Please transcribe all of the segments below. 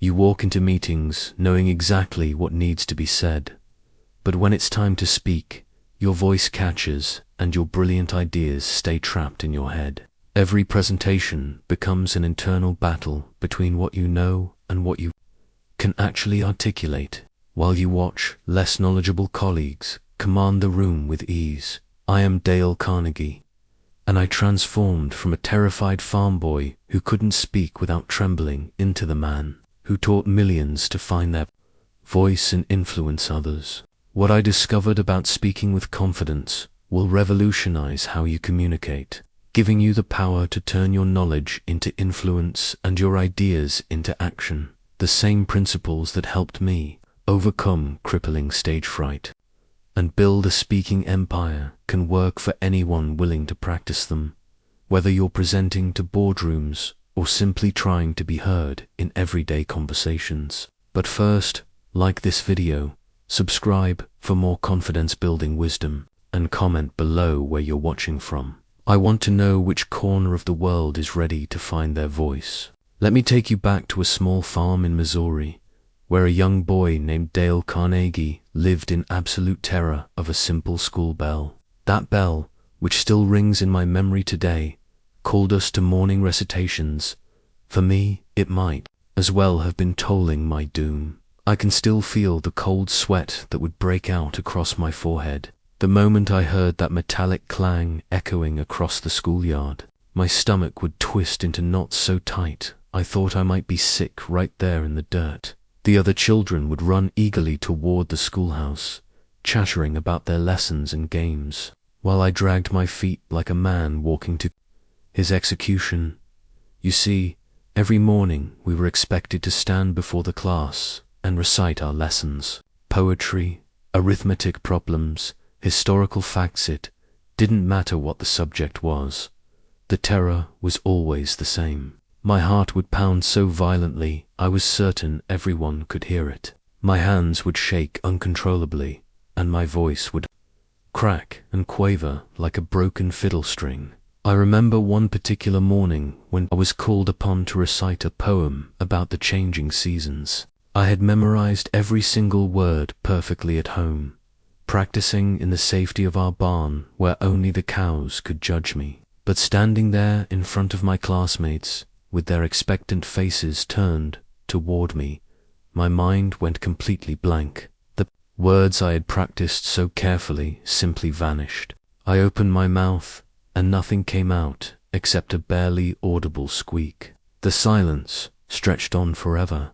You walk into meetings knowing exactly what needs to be said, but when it's time to speak, your voice catches and your brilliant ideas stay trapped in your head. Every presentation becomes an internal battle between what you know and what you can actually articulate, while you watch less knowledgeable colleagues command the room with ease. I am Dale Carnegie, and I transformed from a terrified farm boy who couldn't speak without trembling into the man who taught millions to find their voice and influence others. What I discovered about speaking with confidence will revolutionize how you communicate, giving you the power to turn your knowledge into influence and your ideas into action. The same principles that helped me overcome crippling stage fright and build a speaking empire can work for anyone willing to practice them, whether you're presenting to boardrooms or simply trying to be heard in everyday conversations. But first, like this video, subscribe for more confidence-building wisdom, and comment below where you're watching from. I want to know which corner of the world is ready to find their voice. Let me take you back to a small farm in Missouri, where a young boy named Dale Carnegie lived in absolute terror of a simple school bell. That bell, which still rings in my memory today, called us to morning recitations. For me, it might as well have been tolling my doom. I can still feel the cold sweat that would break out across my forehead the moment I heard that metallic clang echoing across the schoolyard. My stomach would twist into knots so tight I thought I might be sick right there in the dirt. The other children would run eagerly toward the schoolhouse, chattering about their lessons and games, while I dragged my feet like a man walking to his execution. You see, every morning we were expected to stand before the class and recite our lessons. Poetry, arithmetic problems, historical facts. It didn't matter what the subject was. The terror was always the same. My heart would pound so violently I was certain everyone could hear it. My hands would shake uncontrollably, and my voice would crack and quaver like a broken fiddle string. I remember one particular morning when I was called upon to recite a poem about the changing seasons. I had memorized every single word perfectly at home, practicing in the safety of our barn where only the cows could judge me. But standing there in front of my classmates, with their expectant faces turned toward me, my mind went completely blank. The words I had practiced so carefully simply vanished. I opened my mouth, and nothing came out except a barely audible squeak. The silence stretched on forever,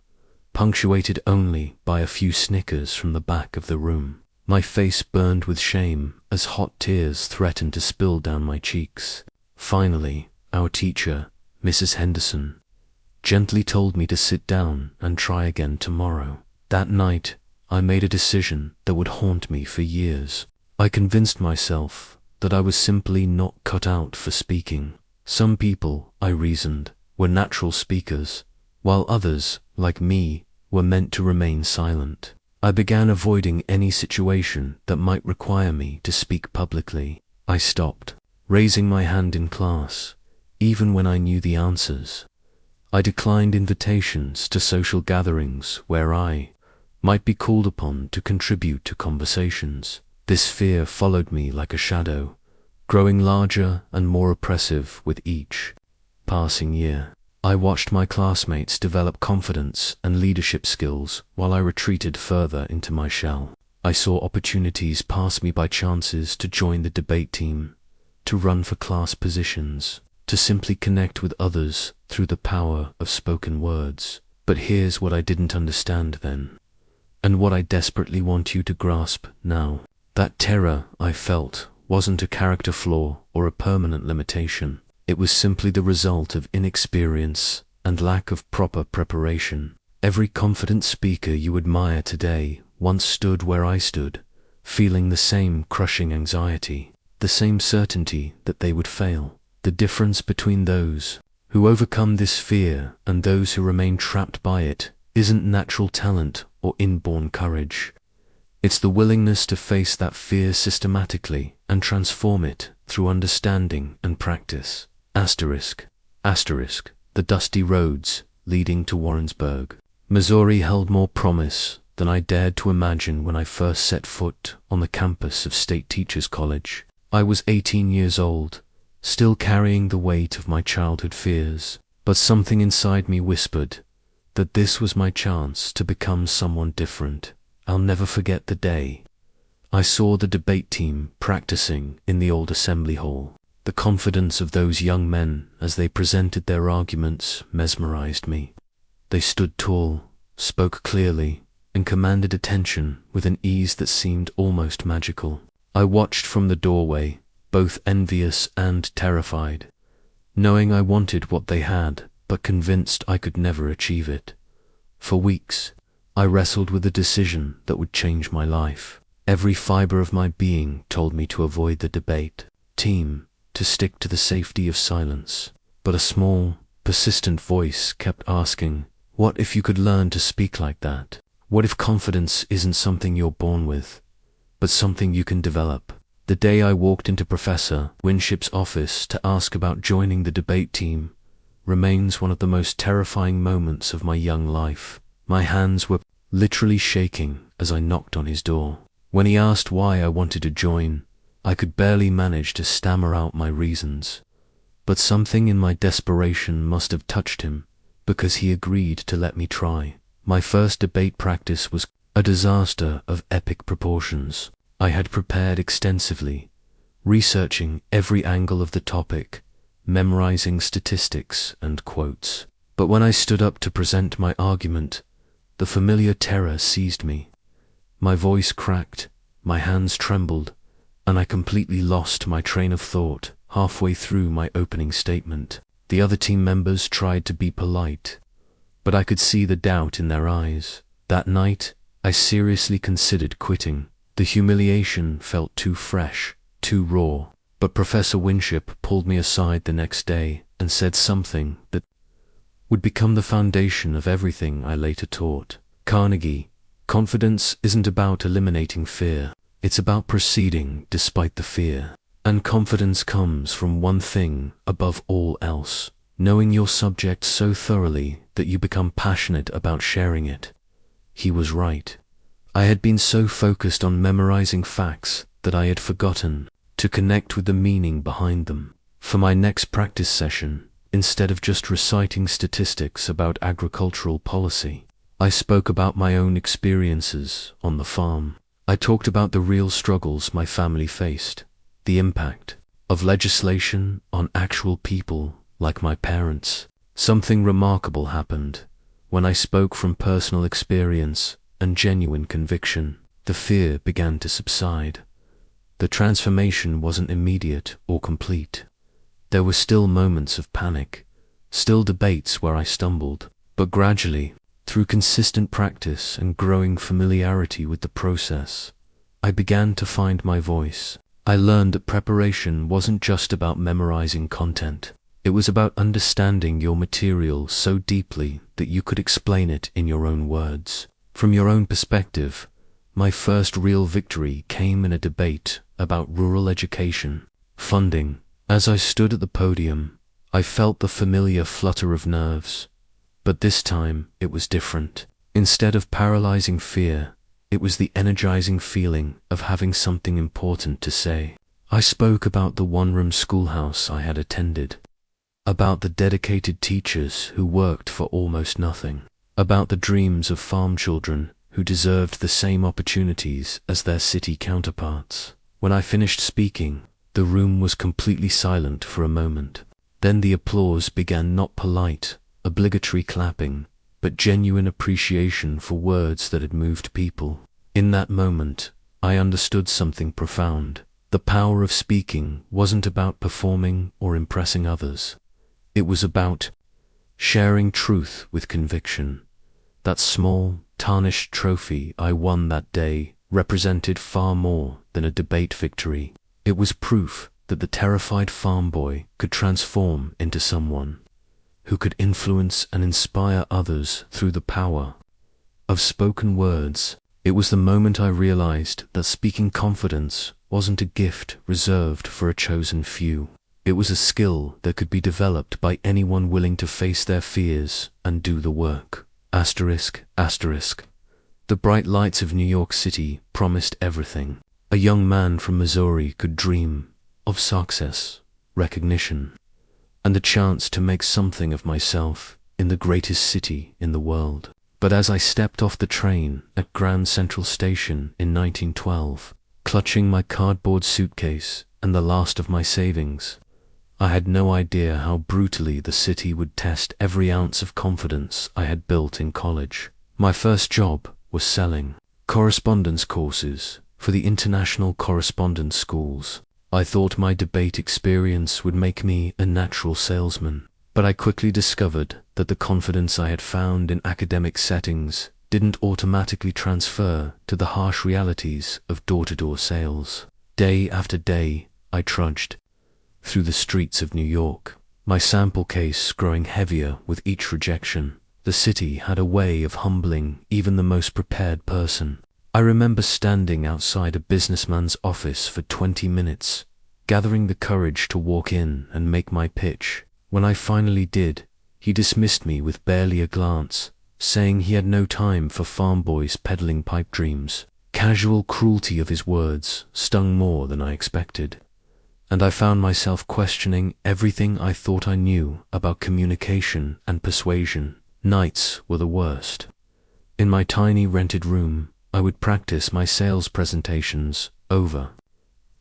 punctuated only by a few snickers from the back of the room. My face burned with shame as hot tears threatened to spill down my cheeks. Finally, our teacher, Mrs. Henderson, gently told me to sit down and try again tomorrow. That night, I made a decision that would haunt me for years. I convinced myself that I was simply not cut out for speaking. Some people, I reasoned, were natural speakers, while others, like me, were meant to remain silent. I began avoiding any situation that might require me to speak publicly. I stopped raising my hand in class, even when I knew the answers. I declined invitations to social gatherings where I might be called upon to contribute to conversations. This fear followed me like a shadow, growing larger and more oppressive with each passing year. I watched my classmates develop confidence and leadership skills while I retreated further into my shell. I saw opportunities pass me by, chances to join the debate team, to run for class positions, to simply connect with others through the power of spoken words. But here's what I didn't understand then, and what I desperately want you to grasp now. That terror I felt wasn't a character flaw or a permanent limitation. It was simply the result of inexperience and lack of proper preparation. Every confident speaker you admire today once stood where I stood, feeling the same crushing anxiety, the same certainty that they would fail. The difference between those who overcome this fear and those who remain trapped by it isn't natural talent or inborn courage. It's the willingness to face that fear systematically and transform it through understanding and practice. Asterisk. The dusty roads leading to Warrensburg. Missouri held more promise than I dared to imagine when I first set foot on the campus of State Teachers College. I was 18 years old, still carrying the weight of my childhood fears, but something inside me whispered that this was my chance to become someone different. I'll never forget the day I saw the debate team practicing in the old assembly hall. The confidence of those young men as they presented their arguments mesmerized me. They stood tall, spoke clearly, and commanded attention with an ease that seemed almost magical. I watched from the doorway, both envious and terrified, knowing I wanted what they had, but convinced I could never achieve it. For weeks, I wrestled with a decision that would change my life. Every fiber of my being told me to avoid the debate team, to stick to the safety of silence. But a small, persistent voice kept asking, what if you could learn to speak like that? What if confidence isn't something you're born with, but something you can develop? The day I walked into Professor Winship's office to ask about joining the debate team remains one of the most terrifying moments of my young life. My hands were literally shaking as I knocked on his door. When he asked why I wanted to join, I could barely manage to stammer out my reasons. But something in my desperation must have touched him, because he agreed to let me try. My first debate practice was a disaster of epic proportions. I had prepared extensively, researching every angle of the topic, memorizing statistics and quotes. But when I stood up to present my argument, the familiar terror seized me. My voice cracked, my hands trembled, and I completely lost my train of thought halfway through my opening statement. The other team members tried to be polite, but I could see the doubt in their eyes. That night, I seriously considered quitting. The humiliation felt too fresh, too raw. But Professor Winship pulled me aside the next day and said something that would become the foundation of everything I later taught. Carnegie, confidence isn't about eliminating fear. It's about proceeding despite the fear. And confidence comes from one thing above all else: knowing your subject so thoroughly that you become passionate about sharing it. He was right. I had been so focused on memorizing facts that I had forgotten to connect with the meaning behind them. For my next practice session, instead of just reciting statistics about agricultural policy, I spoke about my own experiences on the farm. I talked about the real struggles my family faced, the impact of legislation on actual people like my parents. Something remarkable happened when I spoke from personal experience and genuine conviction. The fear began to subside. The transformation wasn't immediate or complete. There were still moments of panic, still debates where I stumbled, but gradually, through consistent practice and growing familiarity with the process, I began to find my voice. I learned that preparation wasn't just about memorizing content. It was about understanding your material so deeply that you could explain it in your own words. From your own perspective, my first real victory came in a debate about rural education funding. As I stood at the podium, I felt the familiar flutter of nerves, but this time it was different. Instead of paralyzing fear, it was the energizing feeling of having something important to say. I spoke about the one-room schoolhouse I had attended, about the dedicated teachers who worked for almost nothing, about the dreams of farm children who deserved the same opportunities as their city counterparts. When I finished speaking, the room was completely silent for a moment. Then the applause began, not polite, obligatory clapping, but genuine appreciation for words that had moved people. In that moment, I understood something profound. The power of speaking wasn't about performing or impressing others. It was about sharing truth with conviction. That small, tarnished trophy I won that day represented far more than a debate victory. It was proof that the terrified farm boy could transform into someone who could influence and inspire others through the power of spoken words. It was the moment I realized that speaking confidence wasn't a gift reserved for a chosen few. It was a skill that could be developed by anyone willing to face their fears and do the work. Asterisk, asterisk. The bright lights of New York City promised everything a young man from Missouri could dream of: success, recognition, and the chance to make something of myself in the greatest city in the world. But as I stepped off the train at Grand Central Station in 1912, clutching my cardboard suitcase and the last of my savings, I had no idea how brutally the city would test every ounce of confidence I had built in college. My first job was selling correspondence courses for the international correspondence schools. I thought my debate experience would make me a natural salesman, but I quickly discovered that the confidence I had found in academic settings didn't automatically transfer to the harsh realities of door-to-door sales. Day after day, I trudged through the streets of New York, my sample case growing heavier with each rejection. The city had a way of humbling even the most prepared person. I remember standing outside a businessman's office for 20 minutes, gathering the courage to walk in and make my pitch. When I finally did, he dismissed me with barely a glance, saying he had no time for farm boys peddling pipe dreams. Casual cruelty of his words stung more than I expected, and I found myself questioning everything I thought I knew about communication and persuasion. Nights were the worst. In my tiny rented room, I would practice my sales presentations over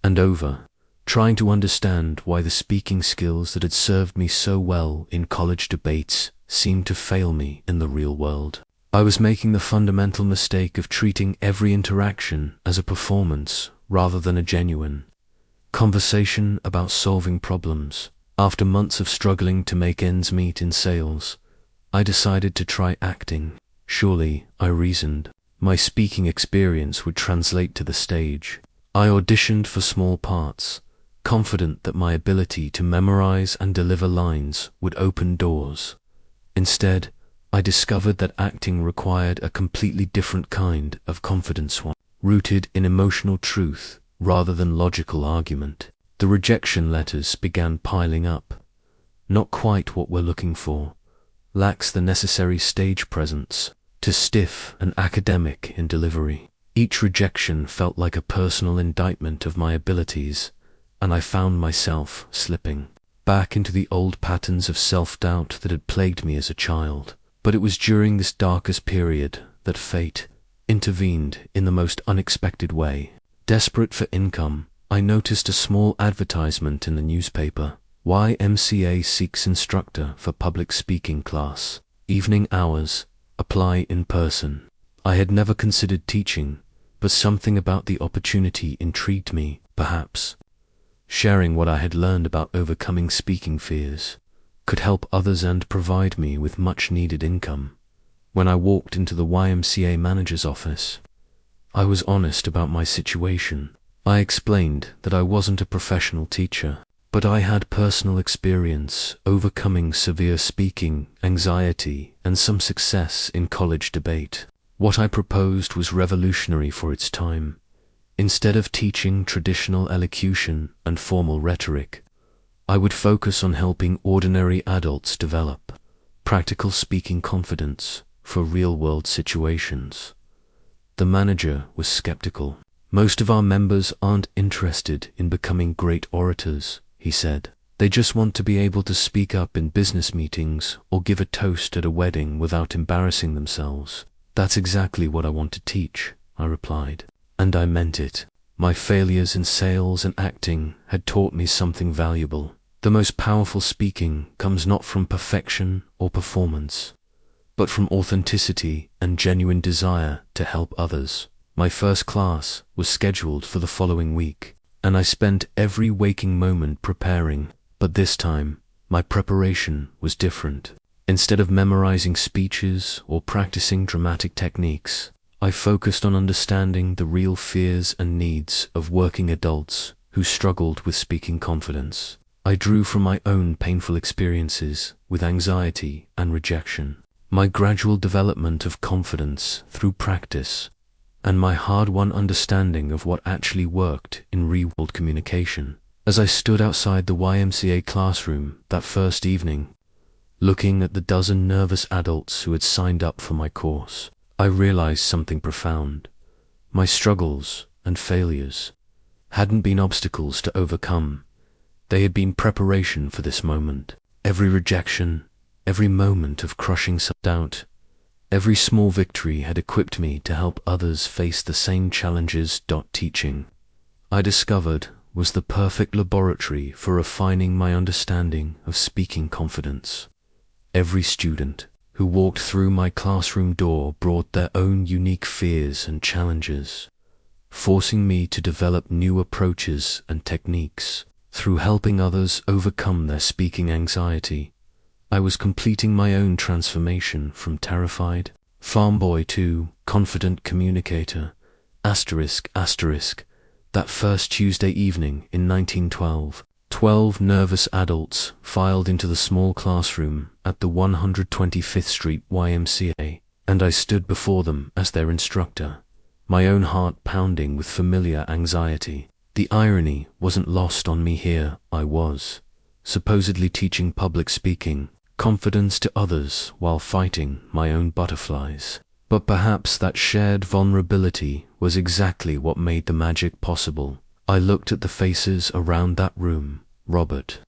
and over, trying to understand why the speaking skills that had served me so well in college debates seemed to fail me in the real world. I was making the fundamental mistake of treating every interaction as a performance rather than a genuine conversation about solving problems. After months of struggling to make ends meet in sales, I decided to try acting. Surely, I reasoned, my speaking experience would translate to the stage. I auditioned for small parts, confident that my ability to memorize and deliver lines would open doors. Instead, I discovered that acting required a completely different kind of confidence, one rooted in emotional truth rather than logical argument. The rejection letters began piling up. Not quite what we're looking for. Lacks the necessary stage presence. Too stiff and academic in delivery. Each rejection felt like a personal indictment of my abilities, and I found myself slipping back into the old patterns of self-doubt that had plagued me as a child. But it was during this darkest period that fate intervened in the most unexpected way. Desperate for income, I noticed a small advertisement in the newspaper. YMCA seeks instructor for public speaking class. Evening hours. Apply in person. I had never considered teaching, but something about the opportunity intrigued me. Perhaps sharing what I had learned about overcoming speaking fears could help others and provide me with much-needed income. When I walked into the YMCA manager's office, I was honest about my situation. I explained that I wasn't a professional teacher, but I had personal experience overcoming severe speaking anxiety and some success in college debate. What I proposed was revolutionary for its time. Instead of teaching traditional elocution and formal rhetoric, I would focus on helping ordinary adults develop practical speaking confidence for real-world situations. The manager was skeptical. Most of our members aren't interested in becoming great orators, he said. They just want to be able to speak up in business meetings or give a toast at a wedding without embarrassing themselves. That's exactly what I want to teach, I replied. And I meant it. My failures in sales and acting had taught me something valuable. The most powerful speaking comes not from perfection or performance, but from authenticity and genuine desire to help others. My first class was scheduled for the following week, and I spent every waking moment preparing. But this time, my preparation was different. Instead of memorizing speeches or practicing dramatic techniques, I focused on understanding the real fears and needs of working adults who struggled with speaking confidence. I drew from my own painful experiences with anxiety and rejection, my gradual development of confidence through practice, and my hard-won understanding of what actually worked in real-world communication. As I stood outside the YMCA classroom that first evening, Looking at the dozen nervous adults who had signed up for my course, I realized something profound. My struggles and failures hadn't been obstacles to overcome. They had been preparation for this moment. Every rejection, every moment of crushing self-doubt, every small victory had equipped me to help others face the same challenges. Teaching, I discovered, was the perfect laboratory for refining my understanding of speaking confidence. Every student who walked through my classroom door brought their own unique fears and challenges, forcing me to develop new approaches and techniques. Through helping others overcome their speaking anxiety, I was completing my own transformation from terrified farm boy to confident communicator. That first Tuesday evening in 1912, 12 nervous adults filed into the small classroom at the 125th Street YMCA, and I stood before them as their instructor, my own heart pounding with familiar anxiety. The irony wasn't lost on me here. I was supposedly teaching public speaking confidence to others while fighting my own butterflies. But perhaps that shared vulnerability was exactly what made the magic possible. I looked at the faces around that room. Robert,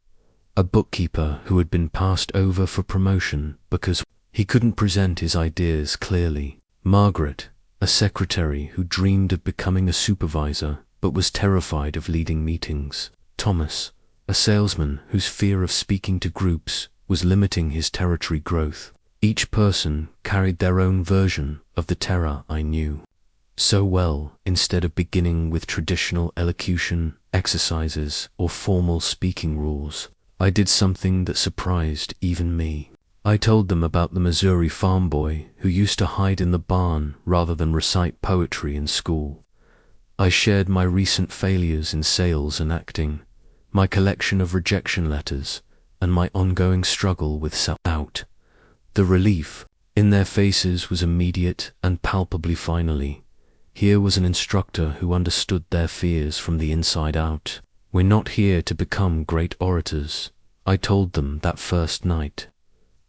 a bookkeeper who had been passed over for promotion because he couldn't present his ideas clearly. Margaret, a secretary who dreamed of becoming a supervisor but was terrified of leading meetings. Thomas, a salesman whose fear of speaking to groups was limiting his territory growth. Each person carried their own version of the terror I knew so well. Instead of beginning with traditional elocution exercises or formal speaking rules, I did something that surprised even me. I told them about the Missouri farm boy who used to hide in the barn rather than recite poetry in school. I shared my recent failures in sales and acting, my collection of rejection letters, and my ongoing struggle with self-doubt. The relief in their faces was immediate and palpably. Finally, here was an instructor who understood their fears from the inside out. We're not here to become great orators, I told them that first night.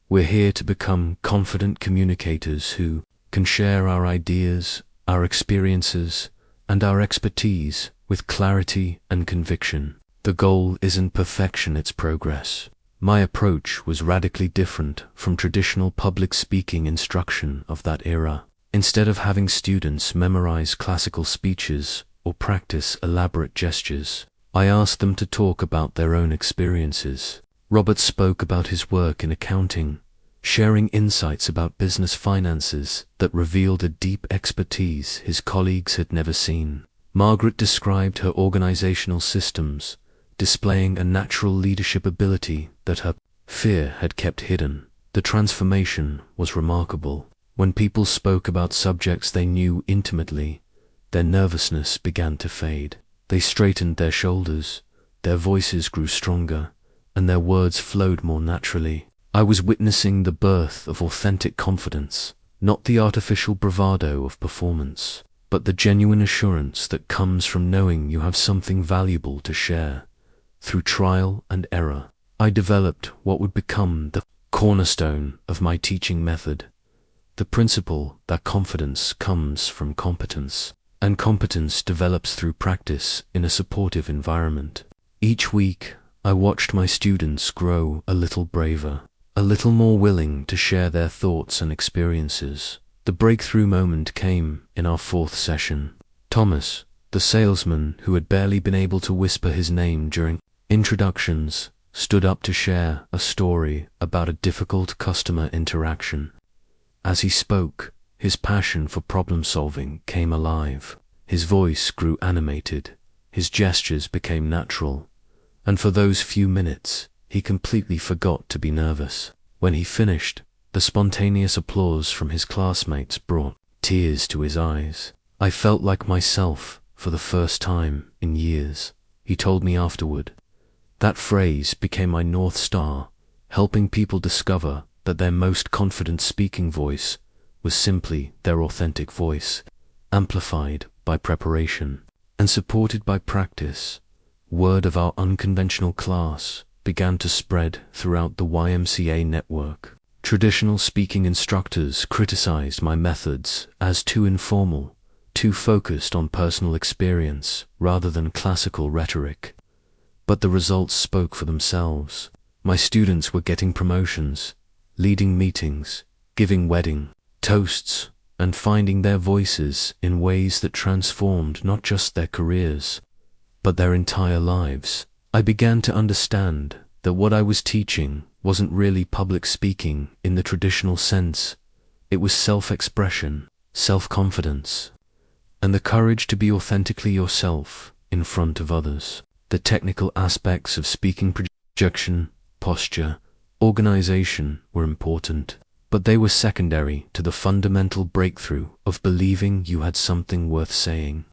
We're here to become confident communicators who can share our ideas, our experiences, and our expertise with clarity and conviction. The goal isn't perfection, it's progress. My approach was radically different from traditional public speaking instruction of that era. Instead of having students memorize classical speeches or practice elaborate gestures, I asked them to talk about their own experiences. Robert spoke about his work in accounting, sharing insights about business finances that revealed a deep expertise his colleagues had never seen. Margaret described her organizational systems, displaying a natural leadership ability that her fear had kept hidden. The transformation was remarkable. When people spoke about subjects they knew intimately, their nervousness began to fade. They straightened their shoulders, their voices grew stronger, and their words flowed more naturally. I was witnessing the birth of authentic confidence, not the artificial bravado of performance, but the genuine assurance that comes from knowing you have something valuable to share. Through trial and error, I developed what would become the cornerstone of my teaching method, the principle that confidence comes from competence, and competence develops through practice in a supportive environment. Each week, I watched my students grow a little braver, a little more willing to share their thoughts and experiences. The breakthrough moment came in our fourth session. Thomas, the salesman who had barely been able to whisper his name during introductions, stood up to share a story about a difficult customer interaction. As he spoke, his passion for problem-solving came alive. His voice grew animated, his gestures became natural, and for those few minutes, he completely forgot to be nervous. When he finished, the spontaneous applause from his classmates brought tears to his eyes. I felt like myself for the first time in years, he told me afterward. That phrase became my North Star, helping people discover that their most confident speaking voice was simply their authentic voice, amplified by preparation and supported by practice. Word of our unconventional class began to spread throughout the YMCA network. Traditional speaking instructors criticized my methods as too informal, too focused on personal experience rather than classical rhetoric. But the results spoke for themselves. My students were getting promotions, leading meetings, giving wedding toasts, and finding their voices in ways that transformed not just their careers, but their entire lives. I began to understand that what I was teaching wasn't really public speaking in the traditional sense. It was self-expression, self-confidence, and the courage to be authentically yourself in front of others. The technical aspects of speaking, projection, posture, organization were important, but they were secondary to the fundamental breakthrough of believing you had something worth saying,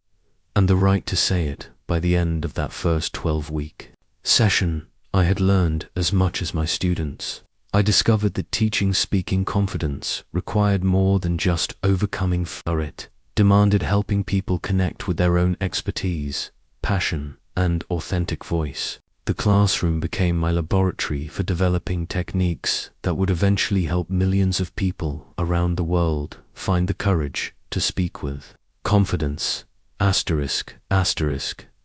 and the right to say it. By the end of that first 12-week session, I had learned as much as my students. I discovered that teaching speaking confidence required more than just overcoming fear. It demanded helping people connect with their own expertise, passion, and authentic voice. The classroom became my laboratory for developing techniques that would eventually help millions of people around the world find the courage to speak with confidence. Asterisk.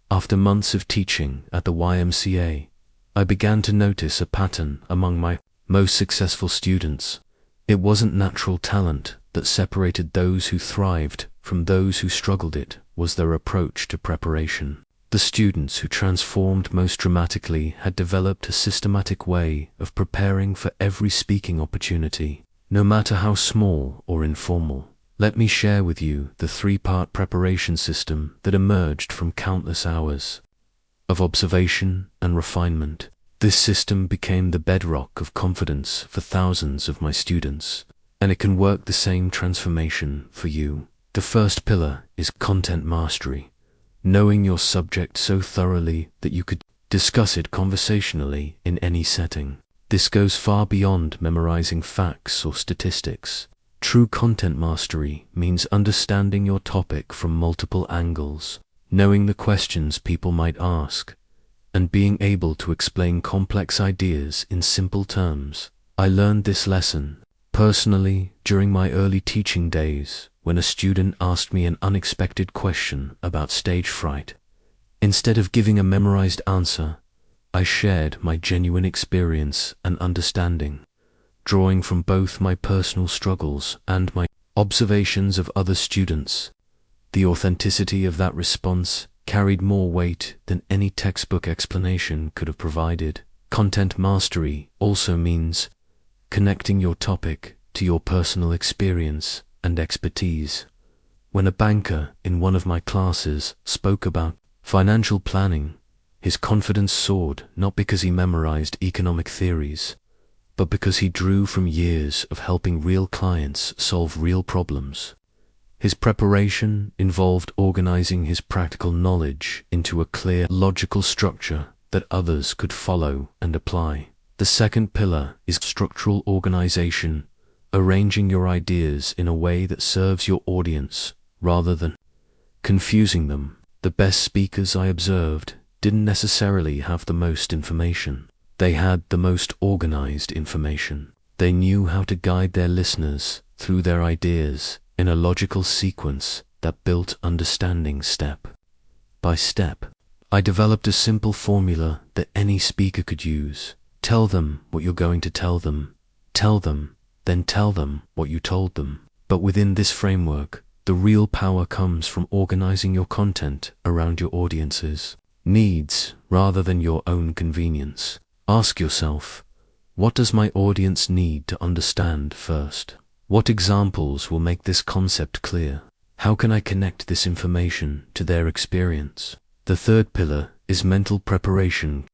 After months of teaching at the YMCA, I began to notice a pattern among my most successful students. It wasn't natural talent that separated those who thrived from those who struggled. It was their approach to preparation. The students who transformed most dramatically had developed a systematic way of preparing for every speaking opportunity, no matter how small or informal. Let me share with you the three-part preparation system that emerged from countless hours of observation and refinement. This system became the bedrock of confidence for thousands of my students, and it can work the same transformation for you. The first pillar is content mastery, knowing your subject so thoroughly that you could discuss it conversationally in any setting. This goes far beyond memorizing facts or statistics. True content mastery means understanding your topic from multiple angles, knowing the questions people might ask, and being able to explain complex ideas in simple terms. I learned this lesson personally during my early teaching days when a student asked me an unexpected question about stage fright. Instead of giving a memorized answer, I shared my genuine experience and understanding, drawing from both my personal struggles and my observations of other students. The authenticity of that response carried more weight than any textbook explanation could have provided. Content mastery also means connecting your topic to your personal experience and expertise. When a banker in one of my classes spoke about financial planning, his confidence soared, not because he memorized economic theories, but because he drew from years of helping real clients solve real problems. His preparation involved organizing his practical knowledge into a clear, logical structure that others could follow and apply. The second pillar is structural organization, arranging your ideas in a way that serves your audience rather than confusing them. The best speakers I observed didn't necessarily have the most information. They had the most organized information. They knew how to guide their listeners through their ideas in a logical sequence that built understanding step by step. I developed a simple formula that any speaker could use. Tell them what you're going to tell them, then tell them what you told them. But within this framework, the real power comes from organizing your content around your audience's needs rather than your own convenience. Ask yourself, what does my audience need to understand first? What examples will make this concept clear? How can I connect this information to their experience? The third pillar is mental preparation,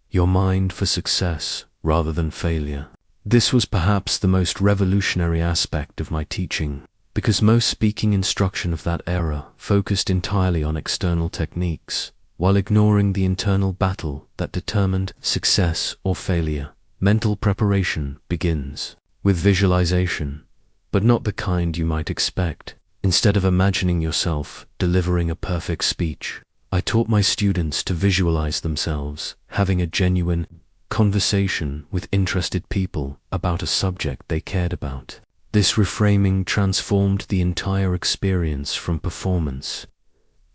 your mind for success rather than failure. This was perhaps the most revolutionary aspect of my teaching, because most speaking instruction of that era focused entirely on external techniques, while ignoring the internal battle that determined success or failure. Mental preparation begins with visualization, but not the kind you might expect. Instead of imagining yourself delivering a perfect speech, I taught my students to visualize themselves having a genuine, conversation with interested people about a subject they cared about. This reframing transformed the entire experience from performance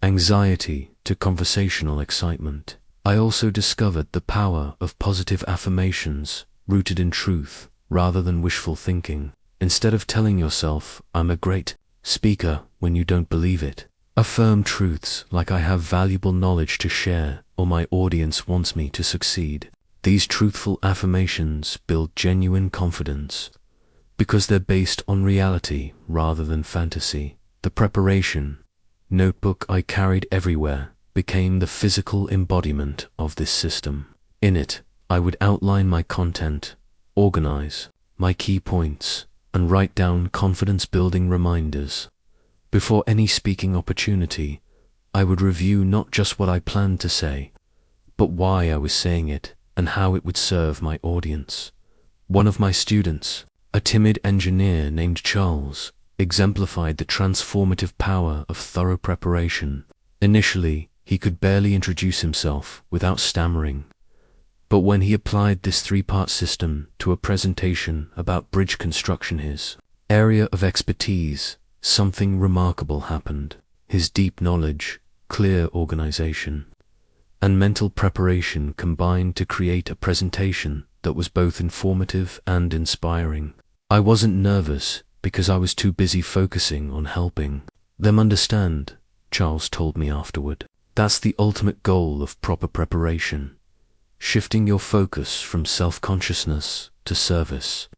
anxiety to conversational excitement. I also discovered the power of positive affirmations rooted in truth rather than wishful thinking. Instead of telling yourself, "I'm a great speaker," when you don't believe it, affirm truths like "I have valuable knowledge to share," or "My audience wants me to succeed." These truthful affirmations build genuine confidence because they're based on reality rather than fantasy. The preparation notebook I carried everywhere became the physical embodiment of this system. In it, I would outline my content, organize my key points, and write down confidence-building reminders. Before any speaking opportunity, I would review not just what I planned to say, but why I was saying it and how it would serve my audience. One of my students, a timid engineer named Charles, exemplified the transformative power of thorough preparation. Initially, he could barely introduce himself without stammering, but when he applied this three-part system to a presentation about bridge construction, his area of expertise, something remarkable happened. His deep knowledge, clear organization, and mental preparation combined to create a presentation that was both informative and inspiring. I wasn't nervous because I was too busy focusing on helping them understand, Charles told me afterward. That's the ultimate goal of proper preparation, shifting your focus from self-consciousness to service,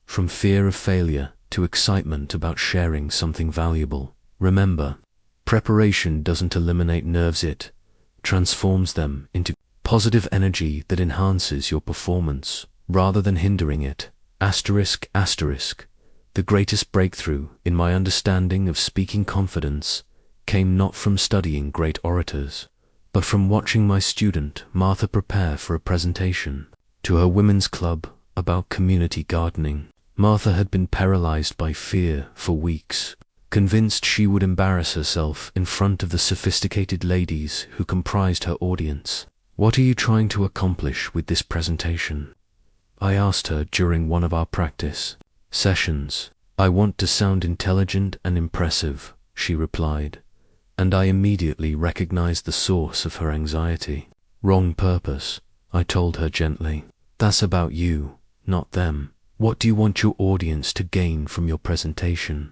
from fear of failure to excitement about sharing something valuable. Remember, preparation doesn't eliminate nerves, it transforms them into positive energy that enhances your performance rather than hindering it. Asterisk, asterisk. The greatest breakthrough in my understanding of speaking confidence came not from studying great orators, but from watching my student Martha prepare for a presentation to her women's club about community gardening. Martha had been paralyzed by fear for weeks, convinced she would embarrass herself in front of the sophisticated ladies who comprised her audience. "What are you trying to accomplish with this presentation?" I asked her during one of our practice sessions. "I want to sound intelligent and impressive," she replied, and I immediately recognized the source of her anxiety. "Wrong purpose," I told her gently. "That's about you, not them. What do you want your audience to gain from your presentation?"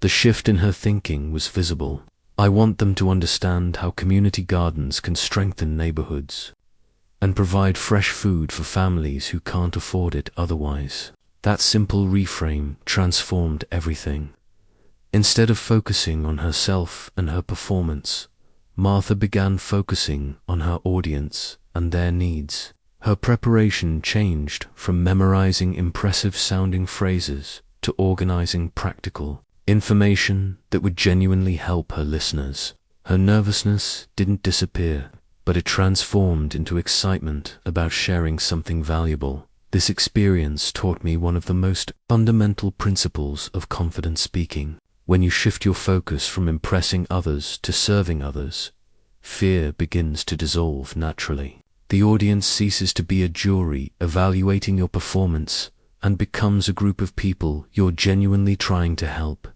The shift in her thinking was visible. "I want them to understand how community gardens can strengthen neighborhoods and provide fresh food for families who can't afford it otherwise." That simple reframe transformed everything. Instead of focusing on herself and her performance, Martha began focusing on her audience and their needs. Her preparation changed from memorizing impressive-sounding phrases to organizing practical information that would genuinely help her listeners. Her nervousness didn't disappear, but it transformed into excitement about sharing something valuable. This experience taught me one of the most fundamental principles of confident speaking. When you shift your focus from impressing others to serving others, fear begins to dissolve naturally. The audience ceases to be a jury evaluating your performance and becomes a group of people you're genuinely trying to help.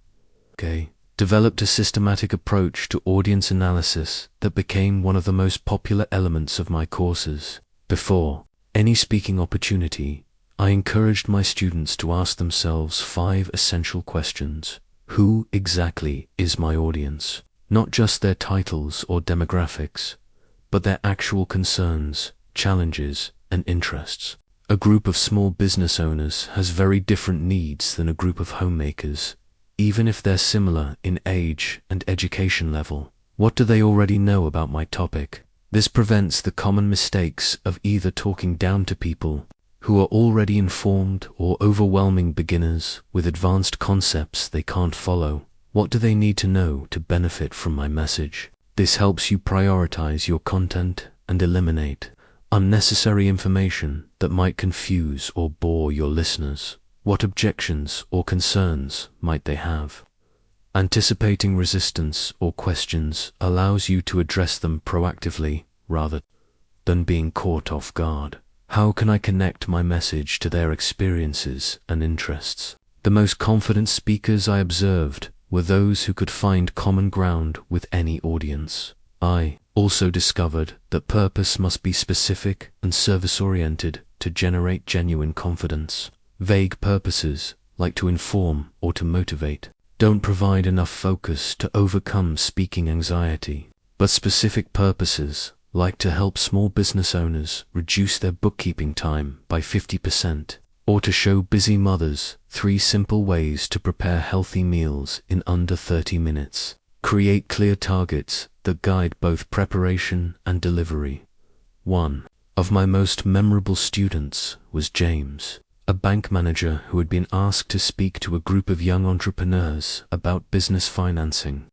Developed a systematic approach to audience analysis that became one of the most popular elements of my courses. Before any speaking opportunity, I encouraged my students to ask themselves 5 essential questions. Who exactly is my audience? Not just their titles or demographics, but their actual concerns, challenges, and interests. A group of small business owners has very different needs than a group of homemakers, even if they're similar in age and education level. What do they already know about my topic? This prevents the common mistakes of either talking down to people who are already informed or overwhelming beginners with advanced concepts they can't follow. What do they need to know to benefit from my message? This helps you prioritize your content and eliminate unnecessary information that might confuse or bore your listeners. What objections or concerns might they have? Anticipating resistance or questions allows you to address them proactively rather than being caught off guard. How can I connect my message to their experiences and interests? The most confident speakers I observed were those who could find common ground with any audience. I also discovered that purpose must be specific and service-oriented to generate genuine confidence. Vague purposes, like to inform or to motivate, don't provide enough focus to overcome speaking anxiety. But specific purposes, like to help small business owners reduce their bookkeeping time by 50%, or to show busy mothers 3 simple ways to prepare healthy meals in under 30 minutes, create clear targets that guide both preparation and delivery. One of my most memorable students was James, a bank manager who had been asked to speak to a group of young entrepreneurs about business financing.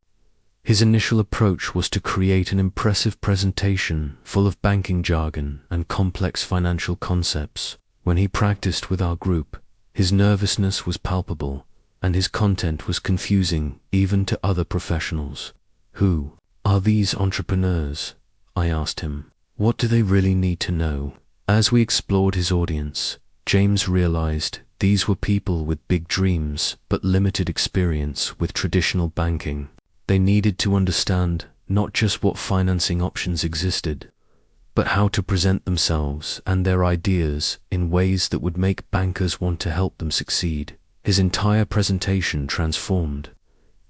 His initial approach was to create an impressive presentation full of banking jargon and complex financial concepts. When he practiced with our group, his nervousness was palpable, and his content was confusing even to other professionals. Who are these entrepreneurs? I asked him. What do they really need to know? As we explored his audience, James realized these were people with big dreams but limited experience with traditional banking. They needed to understand not just what financing options existed, but how to present themselves and their ideas in ways that would make bankers want to help them succeed. His entire presentation transformed.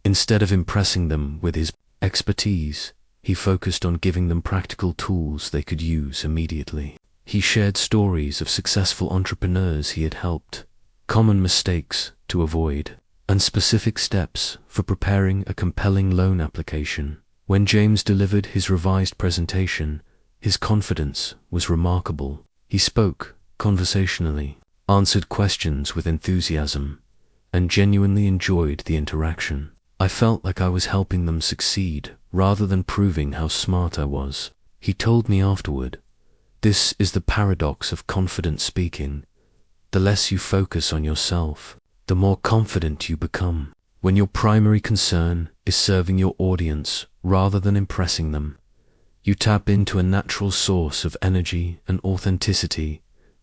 Instead of impressing them with his expertise, he focused on giving them practical tools they could use immediately. He shared stories of successful entrepreneurs he had helped, common mistakes to avoid, and specific steps for preparing a compelling loan application. When James delivered his revised presentation, his confidence was remarkable. He spoke conversationally, answered questions with enthusiasm, and genuinely enjoyed the interaction. I felt like I was helping them succeed rather than proving how smart I was. He told me afterward, "This is the paradox of confident speaking. The less you focus on yourself, the more confident you become. When your primary concern is serving your audience rather than impressing them, you tap into a natural source of energy and authenticity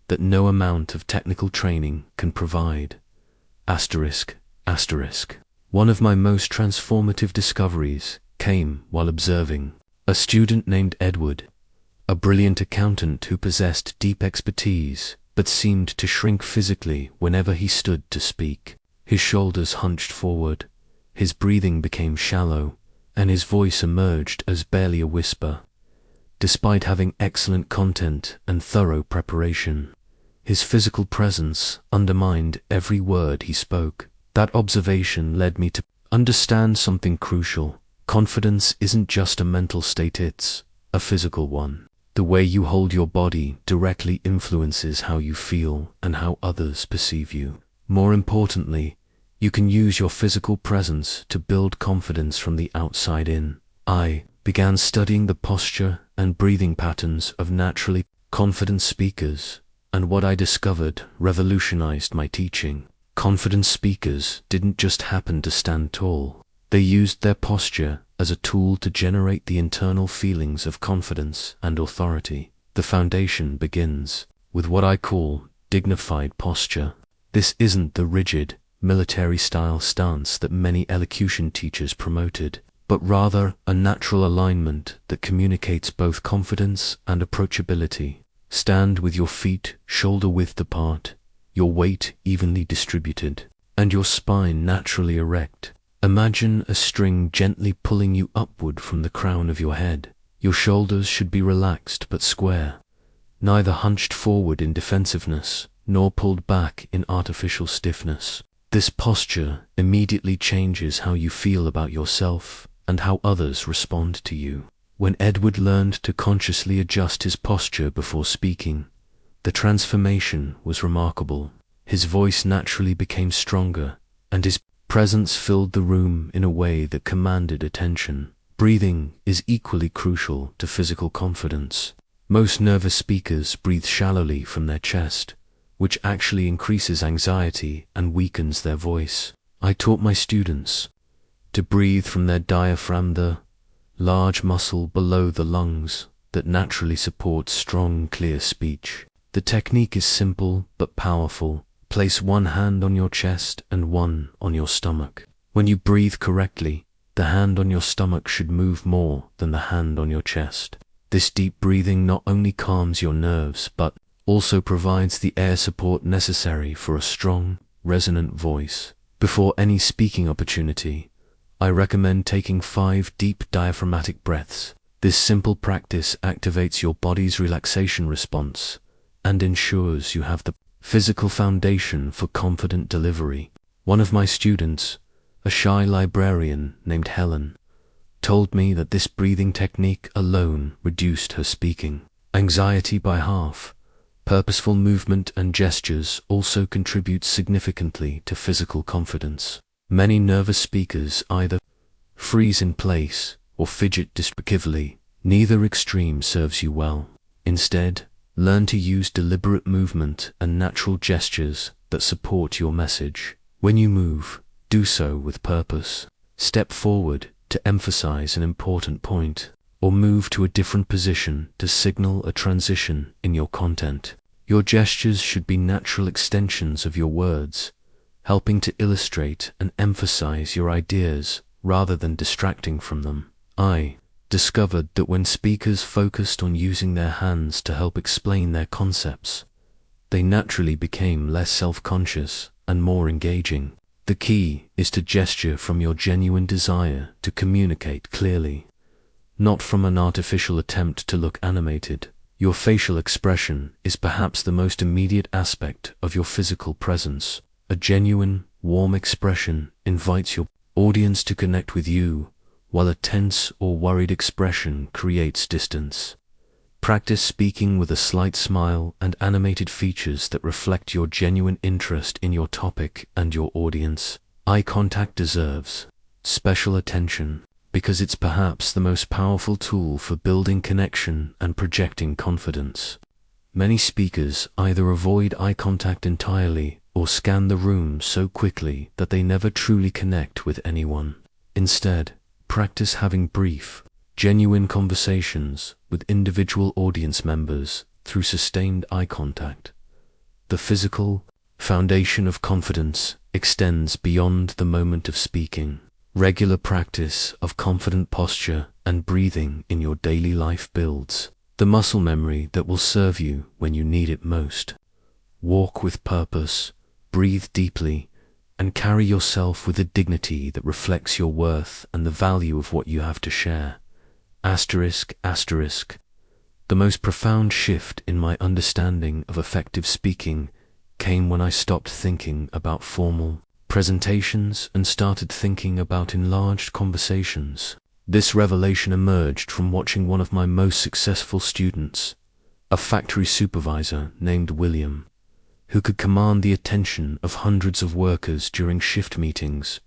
that no amount of technical training can provide." Asterisk, asterisk. One of my most transformative discoveries came while observing a student named Edward, a brilliant accountant who possessed deep expertise but seemed to shrink physically whenever he stood to speak. His shoulders hunched forward, his breathing became shallow, and his voice emerged as barely a whisper. Despite having excellent content and thorough preparation, his physical presence undermined every word he spoke. That observation led me to understand something crucial. Confidence isn't just a mental state, it's a physical one. The way you hold your body directly influences how you feel and how others perceive you. More importantly, you can use your physical presence to build confidence from the outside in. I began studying the posture and breathing patterns of naturally confident speakers, and what I discovered revolutionized my teaching. Confident speakers didn't just happen to stand tall. They used their posture as a tool to generate the internal feelings of confidence and authority. The foundation begins with what I call dignified posture. This isn't the rigid, military-style stance that many elocution teachers promoted, but rather a natural alignment that communicates both confidence and approachability. Stand with your feet shoulder-width apart, your weight evenly distributed, and your spine naturally erect. Imagine a string gently pulling you upward from the crown of your head. Your shoulders should be relaxed but square, neither hunched forward in defensiveness nor pulled back in artificial stiffness. This posture immediately changes how you feel about yourself and how others respond to you. When Edward learned to consciously adjust his posture before speaking, the transformation was remarkable. His voice naturally became stronger, and his presence filled the room in a way that commanded attention. Breathing is equally crucial to physical confidence. Most nervous speakers breathe shallowly from their chest, which actually increases anxiety and weakens their voice. I taught my students to breathe from their diaphragm, the large muscle below the lungs that naturally supports strong, clear speech. The technique is simple but powerful. Place one hand on your chest and one on your stomach. When you breathe correctly, the hand on your stomach should move more than the hand on your chest. This deep breathing not only calms your nerves, but also provides the air support necessary for a strong, resonant voice. Before any speaking opportunity, I recommend taking 5 deep diaphragmatic breaths. This simple practice activates your body's relaxation response and ensures you have the physical foundation for confident delivery. One of my students, a shy librarian named Helen, told me that this breathing technique alone reduced her speaking anxiety by half. Purposeful movement and gestures also contribute significantly to physical confidence. Many nervous speakers either freeze in place or fidget despicably. Neither extreme serves you well. Instead, learn to use deliberate movement and natural gestures that support your message. When you move, do so with purpose. Step forward to emphasize an important point, or move to a different position to signal a transition in your content. Your gestures should be natural extensions of your words, helping to illustrate and emphasize your ideas rather than distracting from them. I discovered that when speakers focused on using their hands to help explain their concepts, they naturally became less self-conscious and more engaging. The key is to gesture from your genuine desire to communicate clearly, not from an artificial attempt to look animated. Your facial expression is perhaps the most immediate aspect of your physical presence. A genuine, warm expression invites your audience to connect with you, while a tense or worried expression creates distance. Practice speaking with a slight smile and animated features that reflect your genuine interest in your topic and your audience. Eye contact deserves special attention because it's perhaps the most powerful tool for building connection and projecting confidence. Many speakers either avoid eye contact entirely or scan the room so quickly that they never truly connect with anyone. Instead, practice having brief, genuine conversations with individual audience members through sustained eye contact. The physical foundation of confidence extends beyond the moment of speaking. Regular practice of confident posture and breathing in your daily life builds the muscle memory that will serve you when you need it most. Walk with purpose, breathe deeply, and carry yourself with a dignity that reflects your worth and the value of what you have to share. Asterisk. The most profound shift in my understanding of effective speaking came when I stopped thinking about formal presentations and started thinking about enlarged conversations. This revelation emerged from watching one of my most successful students, a factory supervisor named William, who could command the attention of hundreds of workers during shift meetings,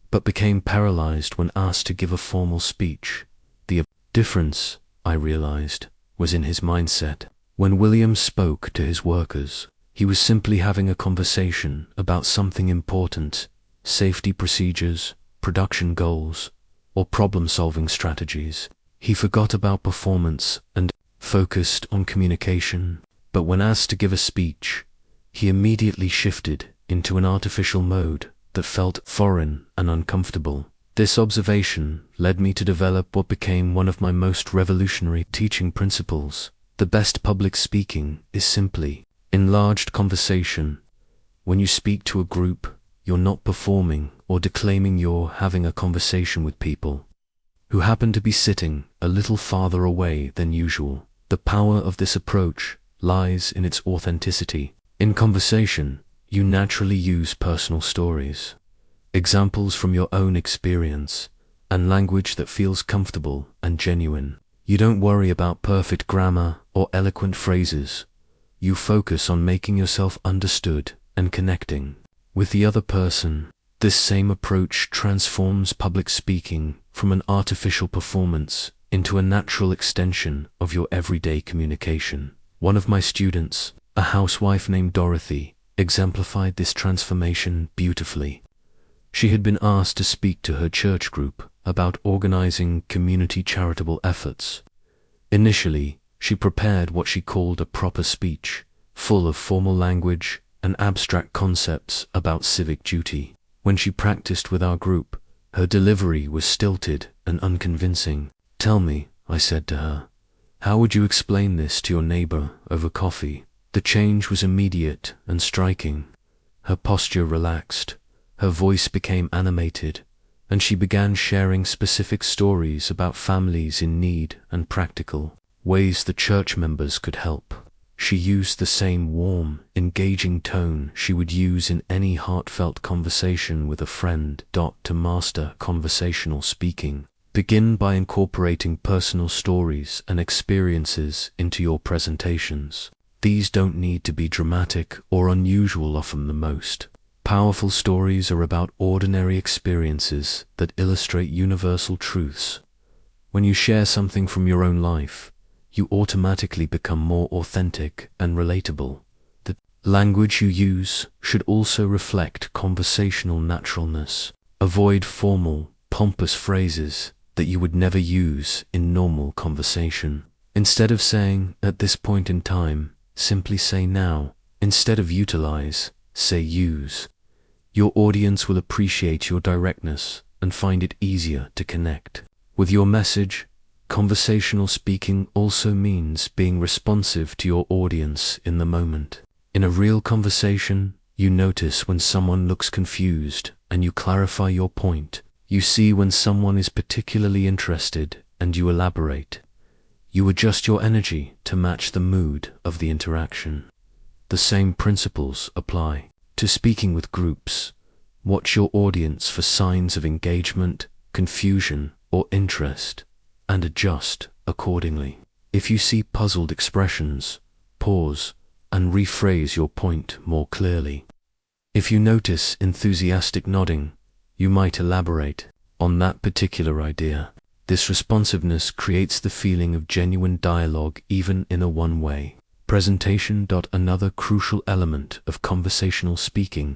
but became paralyzed when asked to give a formal speech. The difference, I realized, was in his mindset. When William spoke to his workers, he was simply having a conversation about something important, safety procedures, production goals, or problem-solving strategies. He forgot about performance and focused on communication, but when asked to give a speech, he immediately shifted into an artificial mode that felt foreign and uncomfortable. This observation led me to develop what became one of my most revolutionary teaching principles. The best public speaking is simply enlarged conversation. When you speak to a group, you're not performing or declaiming, you're having a conversation with people who happen to be sitting a little farther away than usual. The power of this approach lies in its authenticity. In conversation, you naturally use personal stories, examples from your own experience, and language that feels comfortable and genuine. You don't worry about perfect grammar or eloquent phrases. You focus on making yourself understood and connecting with the other person. This same approach transforms public speaking from an artificial performance into a natural extension of your everyday communication. One of my students, a housewife named Dorothy, exemplified this transformation beautifully. She had been asked to speak to her church group about organizing community charitable efforts. Initially, she prepared what she called a proper speech, full of formal language and abstract concepts about civic duty. When she practiced with our group, her delivery was stilted and unconvincing. "Tell me," I said to her, "how would you explain this to your neighbor over coffee?" The change was immediate and striking. Her posture relaxed, her voice became animated, and she began sharing specific stories about families in need and practical ways the church members could help. She used the same warm, engaging tone she would use in any heartfelt conversation with a friend. To master conversational speaking, begin by incorporating personal stories and experiences into your presentations. These don't need to be dramatic or unusual. Often the most powerful stories are about ordinary experiences that illustrate universal truths. When you share something from your own life, you automatically become more authentic and relatable. The language you use should also reflect conversational naturalness. Avoid formal, pompous phrases that you would never use in normal conversation. Instead of saying, "at this point in time," simply say "now." Instead of utilize, say use. Your audience will appreciate your directness and find it easier to connect with your message. Conversational speaking also means being responsive to your audience in the moment. In a real conversation, you notice when someone looks confused and you clarify your point. You see when someone is particularly interested and you elaborate. You adjust your energy to match the mood of the interaction. The same principles apply to speaking with groups. Watch your audience for signs of engagement, confusion, or interest, and adjust accordingly. If you see puzzled expressions, pause and rephrase your point more clearly. If you notice enthusiastic nodding, you might elaborate on that particular idea. This responsiveness creates the feeling of genuine dialogue even in a one-way presentation. Another crucial element of conversational speaking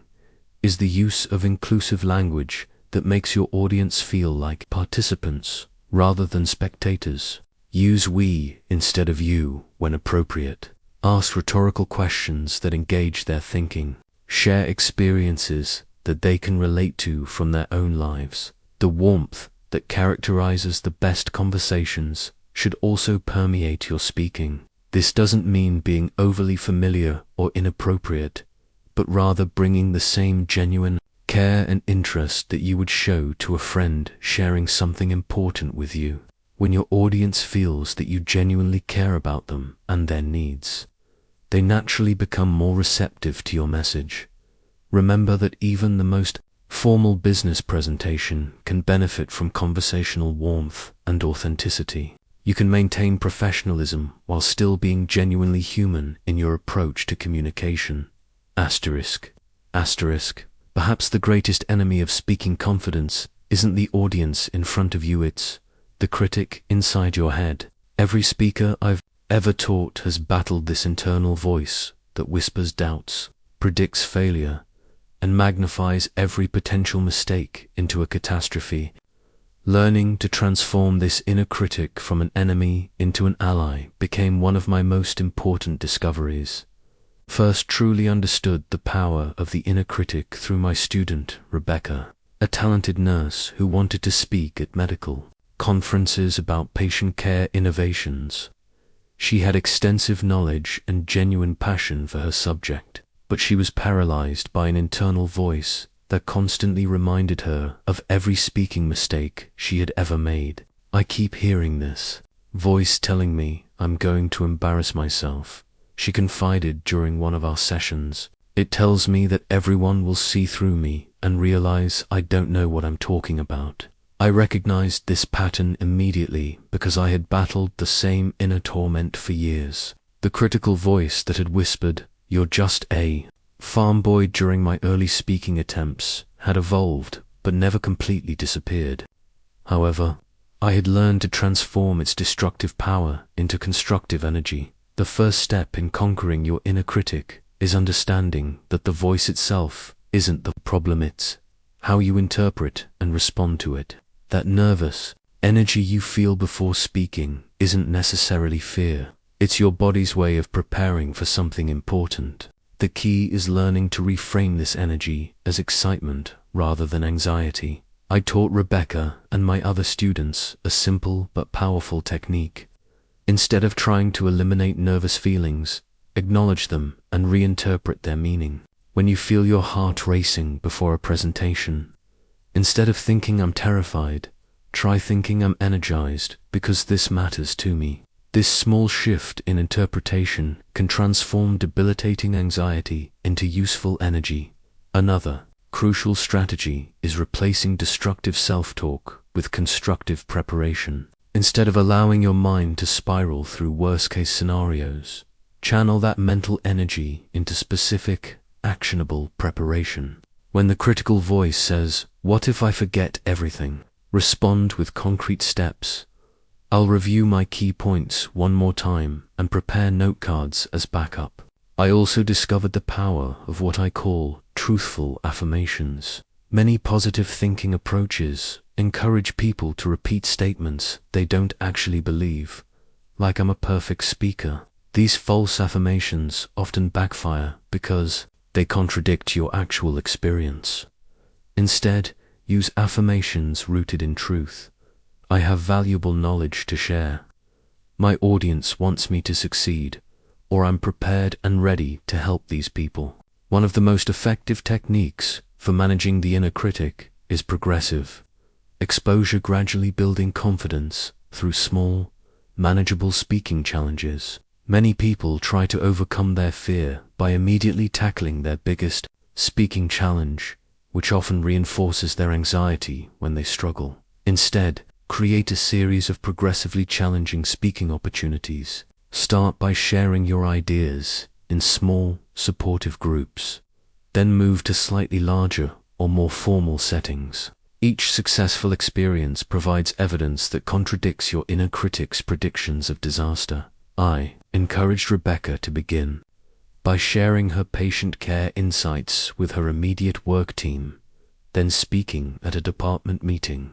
is the use of inclusive language that makes your audience feel like participants rather than spectators. Use "we" instead of "you" when appropriate. Ask rhetorical questions that engage their thinking. Share experiences that they can relate to from their own lives. The warmth that characterizes the best conversations should also permeate your speaking. This doesn't mean being overly familiar or inappropriate, but rather bringing the same genuine care and interest that you would show to a friend sharing something important with you. When your audience feels that you genuinely care about them and their needs, they naturally become more receptive to your message. Remember that even the most formal business presentation can benefit from conversational warmth and authenticity. You can maintain professionalism while still being genuinely human in your approach to communication. Asterisk. Perhaps the greatest enemy of speaking confidence isn't the audience in front of you, it's the critic inside your head. Every speaker I've ever taught has battled this internal voice that whispers doubts, predicts failure, and magnifies every potential mistake into a catastrophe. Learning to transform this inner critic from an enemy into an ally became one of my most important discoveries. First truly understood the power of the inner critic through my student, Rebecca, a talented nurse who wanted to speak at medical conferences about patient care innovations. She had extensive knowledge and genuine passion for her subject, but she was paralyzed by an internal voice that constantly reminded her of every speaking mistake she had ever made. "I keep hearing this voice telling me I'm going to embarrass myself," she confided during one of our sessions. "It tells me that everyone will see through me and realize I don't know what I'm talking about." I recognized this pattern immediately because I had battled the same inner torment for years. The critical voice that had whispered, "You're just a farm boy," during my early speaking attempts had evolved but never completely disappeared. However, I had learned to transform its destructive power into constructive energy. The first step in conquering your inner critic is understanding that the voice itself isn't the problem, it's how you interpret and respond to it. That nervous energy you feel before speaking isn't necessarily fear. It's your body's way of preparing for something important. The key is learning to reframe this energy as excitement rather than anxiety. I taught Rebecca and my other students a simple but powerful technique. Instead of trying to eliminate nervous feelings, acknowledge them and reinterpret their meaning. When you feel your heart racing before a presentation, instead of thinking I'm terrified, try thinking I'm energized because this matters to me. This small shift in interpretation can transform debilitating anxiety into useful energy. Another crucial strategy is replacing destructive self-talk with constructive preparation. Instead of allowing your mind to spiral through worst-case scenarios, channel that mental energy into specific, actionable preparation. When the critical voice says, "What if I forget everything?" respond with concrete steps. I'll review my key points one more time and prepare note cards as backup. I also discovered the power of what I call truthful affirmations. Many positive thinking approaches encourage people to repeat statements they don't actually believe, like "I'm a perfect speaker." These false affirmations often backfire because they contradict your actual experience. Instead, use affirmations rooted in truth. I have valuable knowledge to share. My audience wants me to succeed, or I'm prepared and ready to help these people. One of the most effective techniques for managing the inner critic is progressive exposure, gradually building confidence through small, manageable speaking challenges. Many people try to overcome their fear by immediately tackling their biggest speaking challenge, which often reinforces their anxiety when they struggle. Instead, create a series of progressively challenging speaking opportunities. Start by sharing your ideas in small, supportive groups. Then move to slightly larger or more formal settings. Each successful experience provides evidence that contradicts your inner critic's predictions of disaster. I encouraged Rebecca to begin by sharing her patient care insights with her immediate work team, then speaking at a department meeting,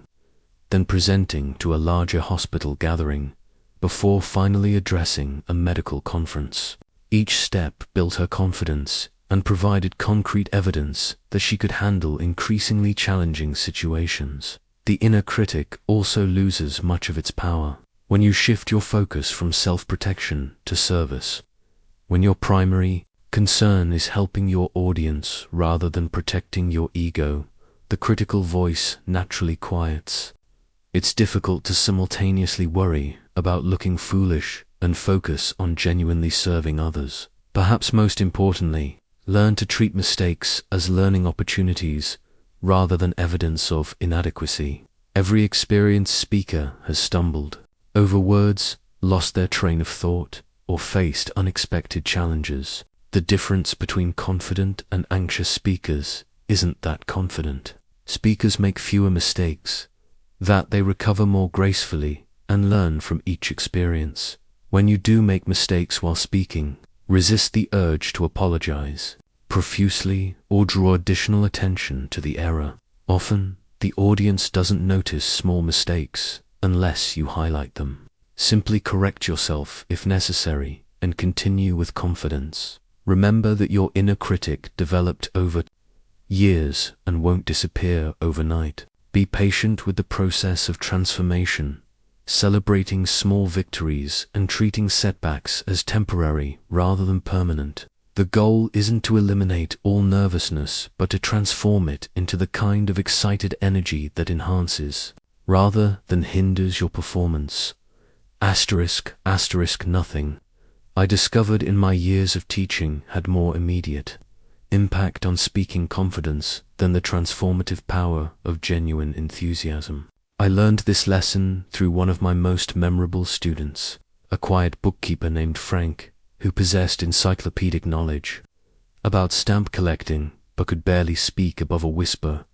then presenting to a larger hospital gathering, before finally addressing a medical conference. Each step built her confidence and provided concrete evidence that she could handle increasingly challenging situations. The inner critic also loses much of its power when you shift your focus from self-protection to service. When your primary concern is helping your audience rather than protecting your ego, the critical voice naturally quiets. It's difficult to simultaneously worry about looking foolish and focus on genuinely serving others. Perhaps most importantly, learn to treat mistakes as learning opportunities rather than evidence of inadequacy. Every experienced speaker has stumbled over words, lost their train of thought, or faced unexpected challenges. The difference between confident and anxious speakers isn't that confident speakers make fewer mistakes, that they recover more gracefully and learn from each experience. When you do make mistakes while speaking, resist the urge to apologize profusely or draw additional attention to the error. Often, the audience doesn't notice small mistakes unless you highlight them. Simply correct yourself if necessary and continue with confidence. Remember that your inner critic developed over years and won't disappear overnight. Be patient with the process of transformation, celebrating small victories and treating setbacks as temporary rather than permanent. The goal isn't to eliminate all nervousness, but to transform it into the kind of excited energy that enhances, rather than hinders your performance. Nothing I discovered in my years of teaching had more immediate impact on speaking confidence than the transformative power of genuine enthusiasm. I learned this lesson through one of my most memorable students, a quiet bookkeeper named Frank, who possessed encyclopedic knowledge about stamp collecting but could barely speak above a whisper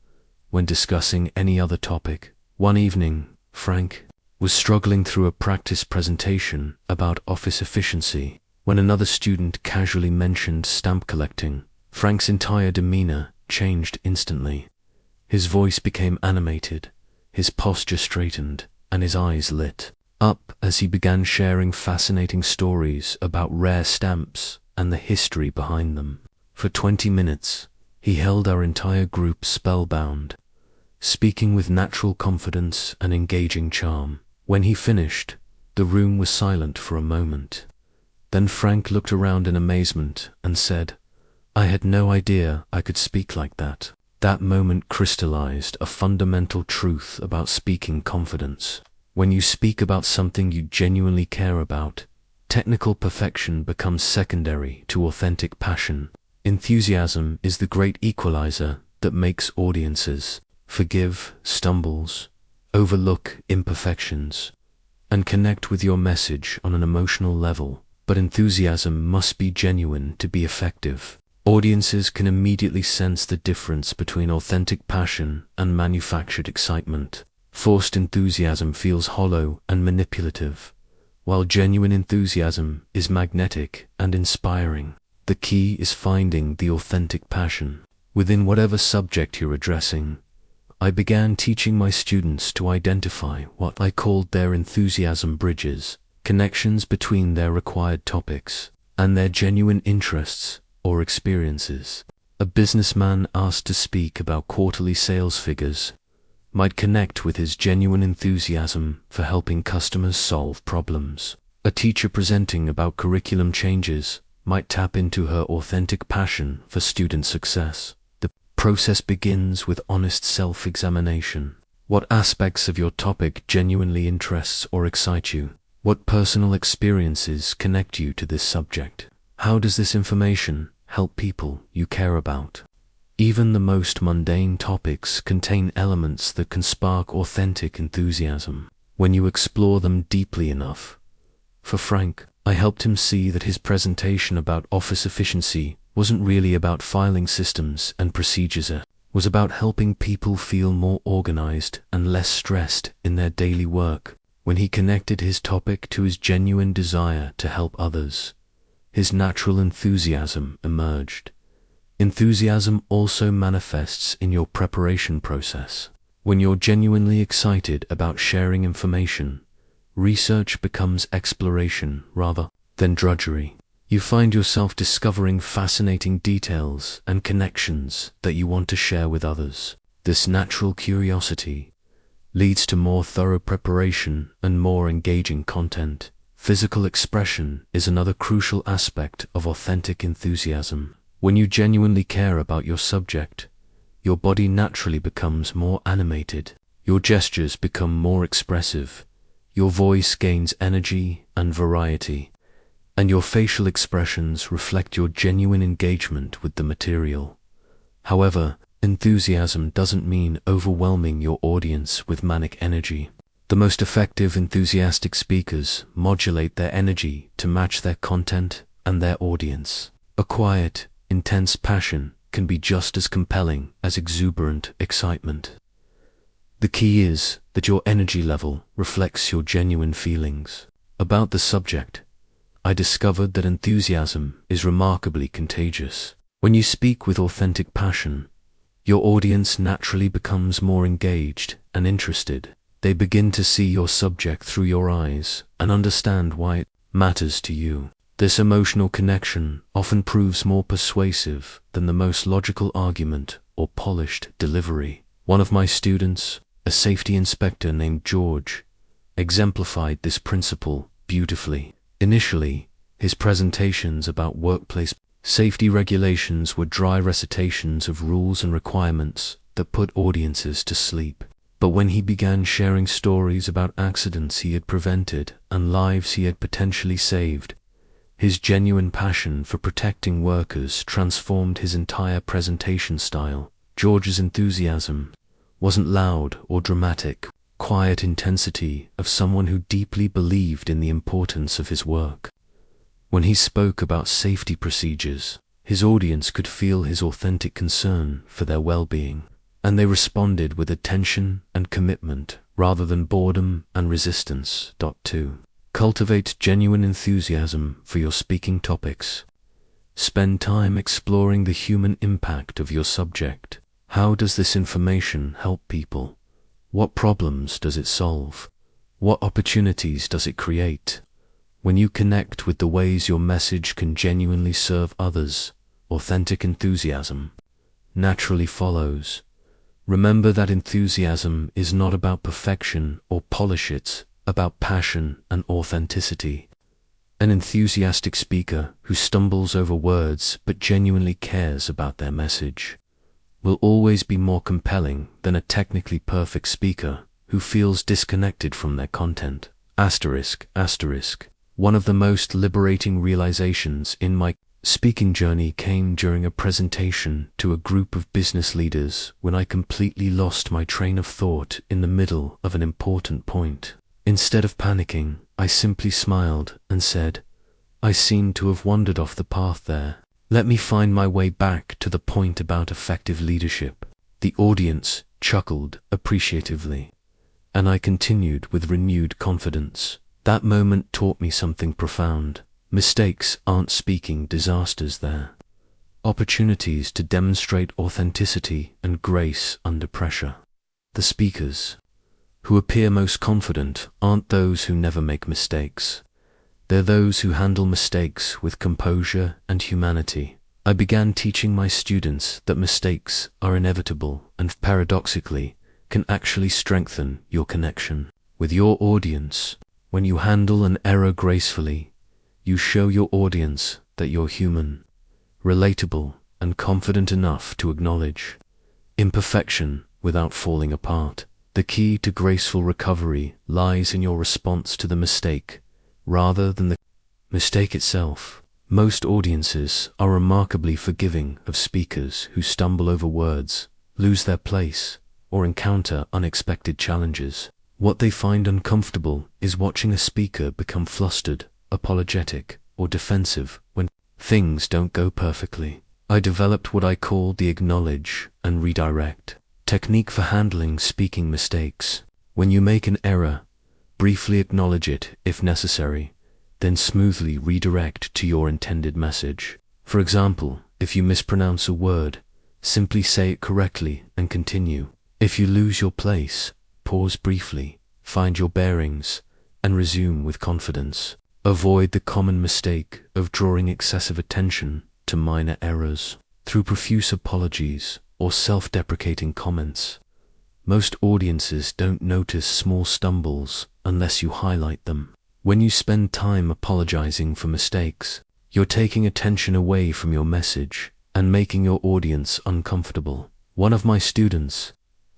when discussing any other topic. One evening, Frank was struggling through a practice presentation about office efficiency. When another student casually mentioned stamp collecting, Frank's entire demeanor changed instantly. His voice became animated, his posture straightened, and his eyes lit up as he began sharing fascinating stories about rare stamps and the history behind them. For 20 minutes, he held our entire group spellbound, speaking with natural confidence and engaging charm. When he finished, the room was silent for a moment. Then Frank looked around in amazement and said, "I had no idea I could speak like that." That moment crystallized a fundamental truth about speaking confidence. When you speak about something you genuinely care about, technical perfection becomes secondary to authentic passion. Enthusiasm is the great equalizer that makes audiences forgive stumbles, overlook imperfections, and connect with your message on an emotional level. But enthusiasm must be genuine to be effective. Audiences can immediately sense the difference between authentic passion and manufactured excitement. Forced enthusiasm feels hollow and manipulative, while genuine enthusiasm is magnetic and inspiring. The key is finding the authentic passion within whatever subject you're addressing. I began teaching my students to identify what I called their enthusiasm bridges, connections between their required topics and their genuine interests or experiences. A businessman asked to speak about quarterly sales figures might connect with his genuine enthusiasm for helping customers solve problems. A teacher presenting about curriculum changes might tap into her authentic passion for student success. The process begins with honest self-examination. What aspects of your topic genuinely interests or excite you? What personal experiences connect you to this subject? How does this information help people you care about? Even the most mundane topics contain elements that can spark authentic enthusiasm when you explore them deeply enough. For Frank, I helped him see that his presentation about office efficiency wasn't really about filing systems and procedures. It was about helping people feel more organized and less stressed in their daily work. When he connected his topic to his genuine desire to help others, his natural enthusiasm emerged. Enthusiasm also manifests in your preparation process. When you're genuinely excited about sharing information, research becomes exploration rather than drudgery. You find yourself discovering fascinating details and connections that you want to share with others. This natural curiosity leads to more thorough preparation and more engaging content. Physical expression is another crucial aspect of authentic enthusiasm. When you genuinely care about your subject, your body naturally becomes more animated, your gestures become more expressive, your voice gains energy and variety, and your facial expressions reflect your genuine engagement with the material. However, enthusiasm doesn't mean overwhelming your audience with manic energy. The most effective enthusiastic speakers modulate their energy to match their content and their audience. A quiet, intense passion can be just as compelling as exuberant excitement. The key is that your energy level reflects your genuine feelings about the subject. I discovered that enthusiasm is remarkably contagious. When you speak with authentic passion, your audience naturally becomes more engaged and interested. They begin to see your subject through your eyes and understand why it matters to you. This emotional connection often proves more persuasive than the most logical argument or polished delivery. One of my students, a safety inspector named George, exemplified this principle beautifully. Initially, his presentations about workplace safety regulations were dry recitations of rules and requirements that put audiences to sleep. But when he began sharing stories about accidents he had prevented and lives he had potentially saved, his genuine passion for protecting workers transformed his entire presentation style. George's enthusiasm wasn't loud or dramatic, quiet intensity of someone who deeply believed in the importance of his work. When he spoke about safety procedures, his audience could feel his authentic concern for their well-being, and they responded with attention and commitment rather than boredom and resistance. 2. Cultivate genuine enthusiasm for your speaking topics. Spend time exploring the human impact of your subject. How does this information help people? What problems does it solve? What opportunities does it create? When you connect with the ways your message can genuinely serve others, authentic enthusiasm naturally follows. Remember that enthusiasm is not about perfection or polish, it's about passion and authenticity. An enthusiastic speaker who stumbles over words but genuinely cares about their message will always be more compelling than a technically perfect speaker who feels disconnected from their content. Asterisk. One of the most liberating realizations in my speaking journey came during a presentation to a group of business leaders when I completely lost my train of thought in the middle of an important point. Instead of panicking, I simply smiled and said, "I seem to have wandered off the path there. Let me find my way back to the point about effective leadership." The audience chuckled appreciatively, and I continued with renewed confidence. That moment taught me something profound. Mistakes aren't speaking disasters there. Opportunities to demonstrate authenticity and grace under pressure. The speakers who appear most confident aren't those who never make mistakes. They're those who handle mistakes with composure and humanity. I began teaching my students that mistakes are inevitable and, paradoxically, can actually strengthen your connection with your audience. When you handle an error gracefully, you show your audience that you're human, relatable, and confident enough to acknowledge imperfection without falling apart. The key to graceful recovery lies in your response to the mistake, rather than the mistake itself. Most audiences are remarkably forgiving of speakers who stumble over words, lose their place, or encounter unexpected challenges. What they find uncomfortable is watching a speaker become flustered, apologetic, or defensive when things don't go perfectly. I developed what I call the acknowledge and redirect technique for handling speaking mistakes. When you make an error, briefly acknowledge it if necessary, then smoothly redirect to your intended message. For example, if you mispronounce a word, simply say it correctly and continue. If you lose your place, pause briefly, find your bearings, and resume with confidence. Avoid the common mistake of drawing excessive attention to minor errors through profuse apologies or self-deprecating comments. Most audiences don't notice small stumbles unless you highlight them. When you spend time apologizing for mistakes, you're taking attention away from your message and making your audience uncomfortable. One of my students,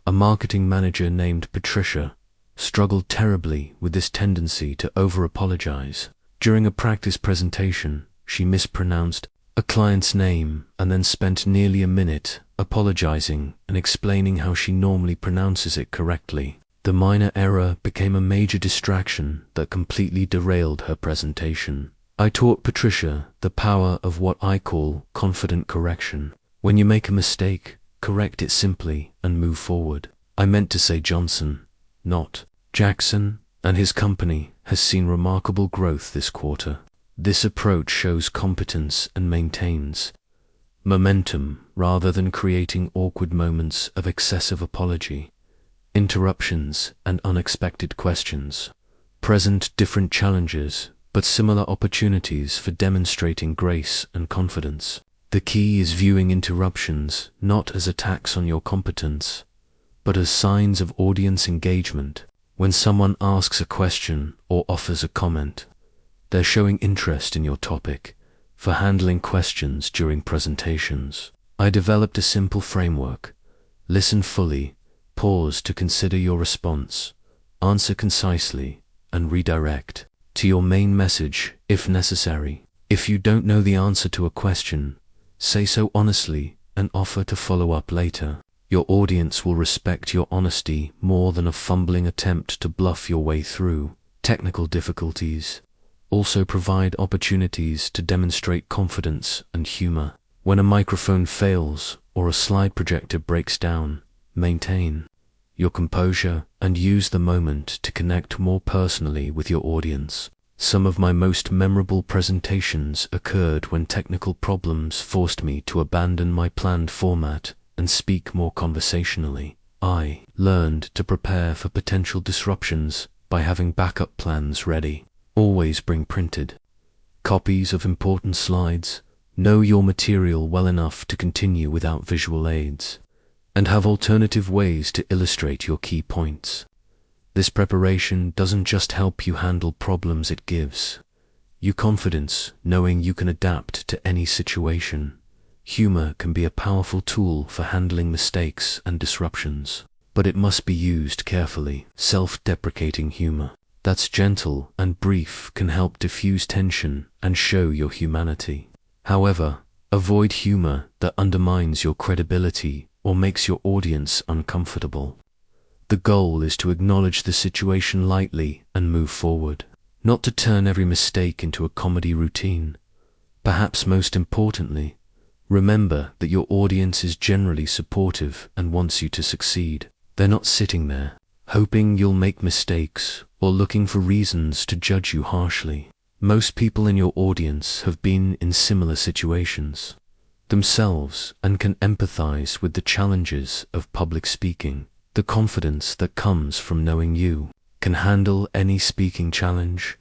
a marketing manager named Patricia, struggled terribly with this tendency to over-apologize. During a practice presentation, she mispronounced a client's name and then spent nearly a minute apologizing and explaining how she normally pronounces it correctly. The minor error became a major distraction that completely derailed her presentation. I taught Patricia the power of what I call confident correction. When you make a mistake, correct it simply and move forward. I meant to say Johnson, not Jackson, and his company has seen remarkable growth this quarter. This approach shows competence and maintains momentum rather than creating awkward moments of excessive apology, interruptions, and unexpected questions. Present different challenges, but similar opportunities for demonstrating grace and confidence. The key is viewing interruptions not as attacks on your competence, but as signs of audience engagement. When someone asks a question or offers a comment, they're showing interest in your topic. For handling questions during presentations, I developed a simple framework. Listen fully, pause to consider your response, answer concisely, and redirect to your main message if necessary. If you don't know the answer to a question, say so honestly and offer to follow up later. Your audience will respect your honesty more than a fumbling attempt to bluff your way through. Technical difficulties also provide opportunities to demonstrate confidence and humor. When a microphone fails or a slide projector breaks down, maintain your composure and use the moment to connect more personally with your audience. Some of my most memorable presentations occurred when technical problems forced me to abandon my planned format and speak more conversationally. I learned to prepare for potential disruptions by having backup plans ready. Always bring printed copies of important slides. Know your material well enough to continue without visual aids, and have alternative ways to illustrate your key points. This preparation doesn't just help you handle problems, it gives you confidence, knowing you can adapt to any situation. Humor can be a powerful tool for handling mistakes and disruptions, but it must be used carefully. Self-deprecating humor that's gentle and brief can help diffuse tension and show your humanity. However, avoid humor that undermines your credibility or makes your audience uncomfortable. The goal is to acknowledge the situation lightly and move forward, not to turn every mistake into a comedy routine. Perhaps most importantly, remember that your audience is generally supportive and wants you to succeed. They're not sitting there, hoping you'll make mistakes or looking for reasons to judge you harshly. Most people in your audience have been in similar situations themselves and can empathize with the challenges of public speaking. The confidence that comes from knowing you can handle any speaking challenge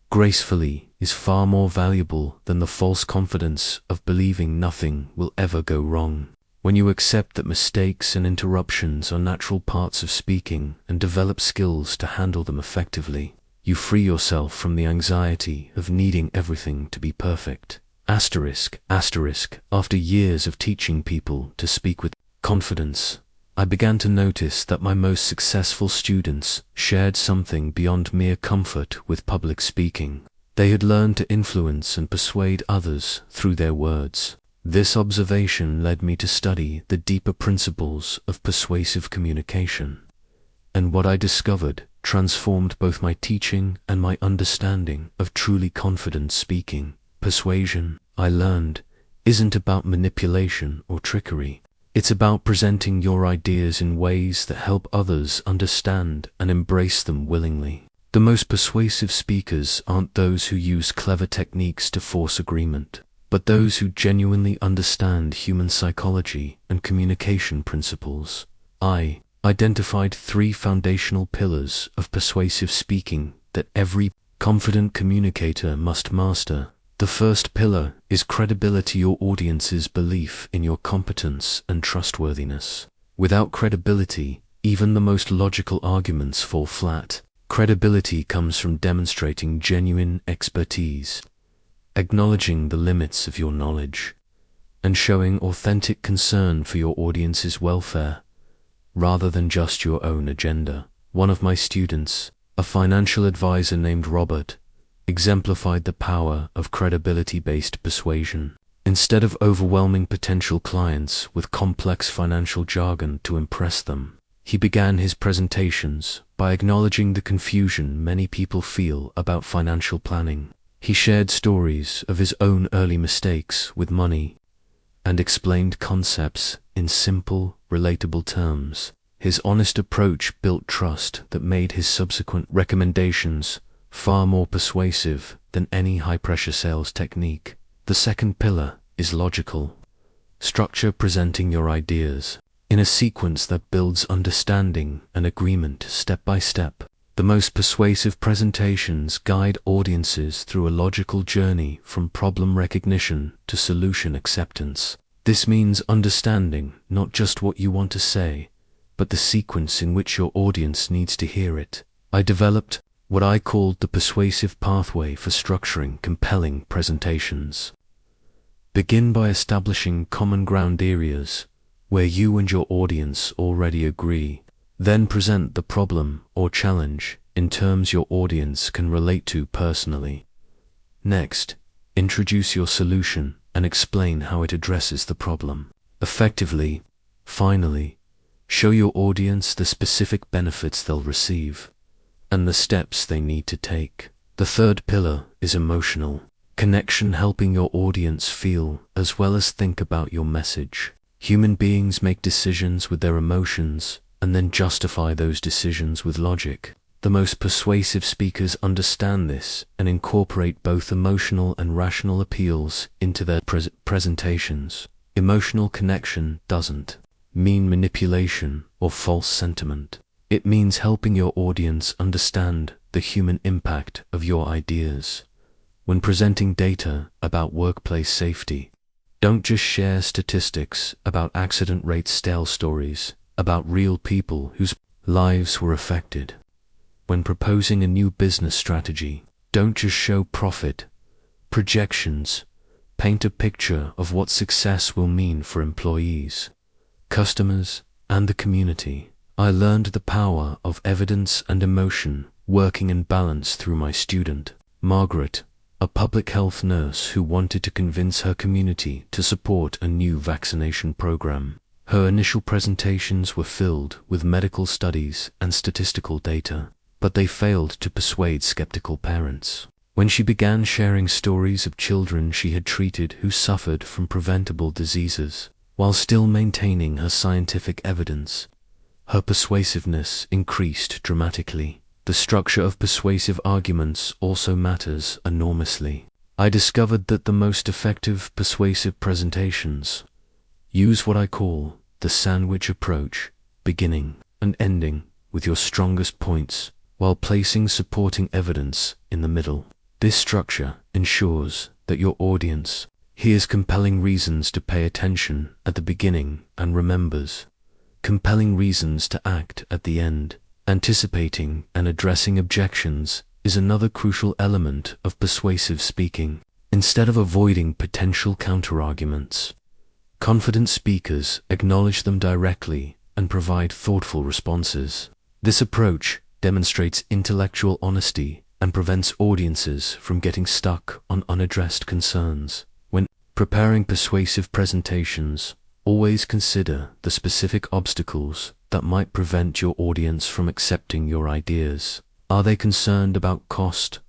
gracefully is far more valuable than the false confidence of believing nothing will ever go wrong. When you accept that mistakes and interruptions are natural parts of speaking and develop skills to handle them effectively, you free yourself from the anxiety of needing everything to be perfect. Asterisk. After years of teaching people to speak with confidence, I began to notice that my most successful students shared something beyond mere comfort with public speaking. They had learned to influence and persuade others through their words. This observation led me to study the deeper principles of persuasive communication, and what I discovered transformed both my teaching and my understanding of truly confident speaking. Persuasion, I learned, isn't about manipulation or trickery. It's about presenting your ideas in ways that help others understand and embrace them willingly. The most persuasive speakers aren't those who use clever techniques to force agreement, but those who genuinely understand human psychology and communication principles. I identified 3 foundational pillars of persuasive speaking that every confident communicator must master. The first pillar is credibility, your audience's belief in your competence and trustworthiness. Without credibility, even the most logical arguments fall flat. Credibility comes from demonstrating genuine expertise, acknowledging the limits of your knowledge, and showing authentic concern for your audience's welfare, rather than just your own agenda. One of my students, a financial advisor named Robert, exemplified the power of credibility-based persuasion. Instead of overwhelming potential clients with complex financial jargon to impress them, he began his presentations by acknowledging the confusion many people feel about financial planning. He shared stories of his own early mistakes with money and explained concepts in simple, relatable terms. His honest approach built trust that made his subsequent recommendations far more persuasive than any high-pressure sales technique. The second pillar is logical structure, presenting your ideas in a sequence that builds understanding and agreement step by step. The most persuasive presentations guide audiences through a logical journey from problem recognition to solution acceptance. This means understanding not just what you want to say, but the sequence in which your audience needs to hear it. I developed what I called the persuasive pathway for structuring compelling presentations. Begin by establishing common ground areas where you and your audience already agree. Then present the problem or challenge in terms your audience can relate to personally. Next, introduce your solution and explain how it addresses the problem effectively. Finally, show your audience the specific benefits they'll receive and the steps they need to take. The third pillar is emotional connection, helping your audience feel as well as think about your message. Human beings make decisions with their emotions and then justify those decisions with logic. The most persuasive speakers understand this and incorporate both emotional and rational appeals into their presentations. Emotional connection doesn't mean manipulation or false sentiment. It means helping your audience understand the human impact of your ideas. When presenting data about workplace safety, don't just share statistics about accident rates, tell stories about real people whose lives were affected. When proposing a new business strategy, don't just show profit projections. Paint a picture of what success will mean for employees, customers, and the community. I learned the power of evidence and emotion working in balance through my student, Margaret, a public health nurse who wanted to convince her community to support a new vaccination program. Her initial presentations were filled with medical studies and statistical data, but they failed to persuade skeptical parents. When she began sharing stories of children she had treated who suffered from preventable diseases, while still maintaining her scientific evidence, her persuasiveness increased dramatically. The structure of persuasive arguments also matters enormously. I discovered that the most effective persuasive presentations use what I call the sandwich approach, beginning and ending with your strongest points, while placing supporting evidence in the middle. This structure ensures that your audience hears compelling reasons to pay attention at the beginning and remembers compelling reasons to act at the end. Anticipating and addressing objections is another crucial element of persuasive speaking. Instead of avoiding potential counterarguments, confident speakers acknowledge them directly and provide thoughtful responses. This approach demonstrates intellectual honesty and prevents audiences from getting stuck on unaddressed concerns. When preparing persuasive presentations, always consider the specific obstacles that might prevent your audience from accepting your ideas. Are they concerned about cost,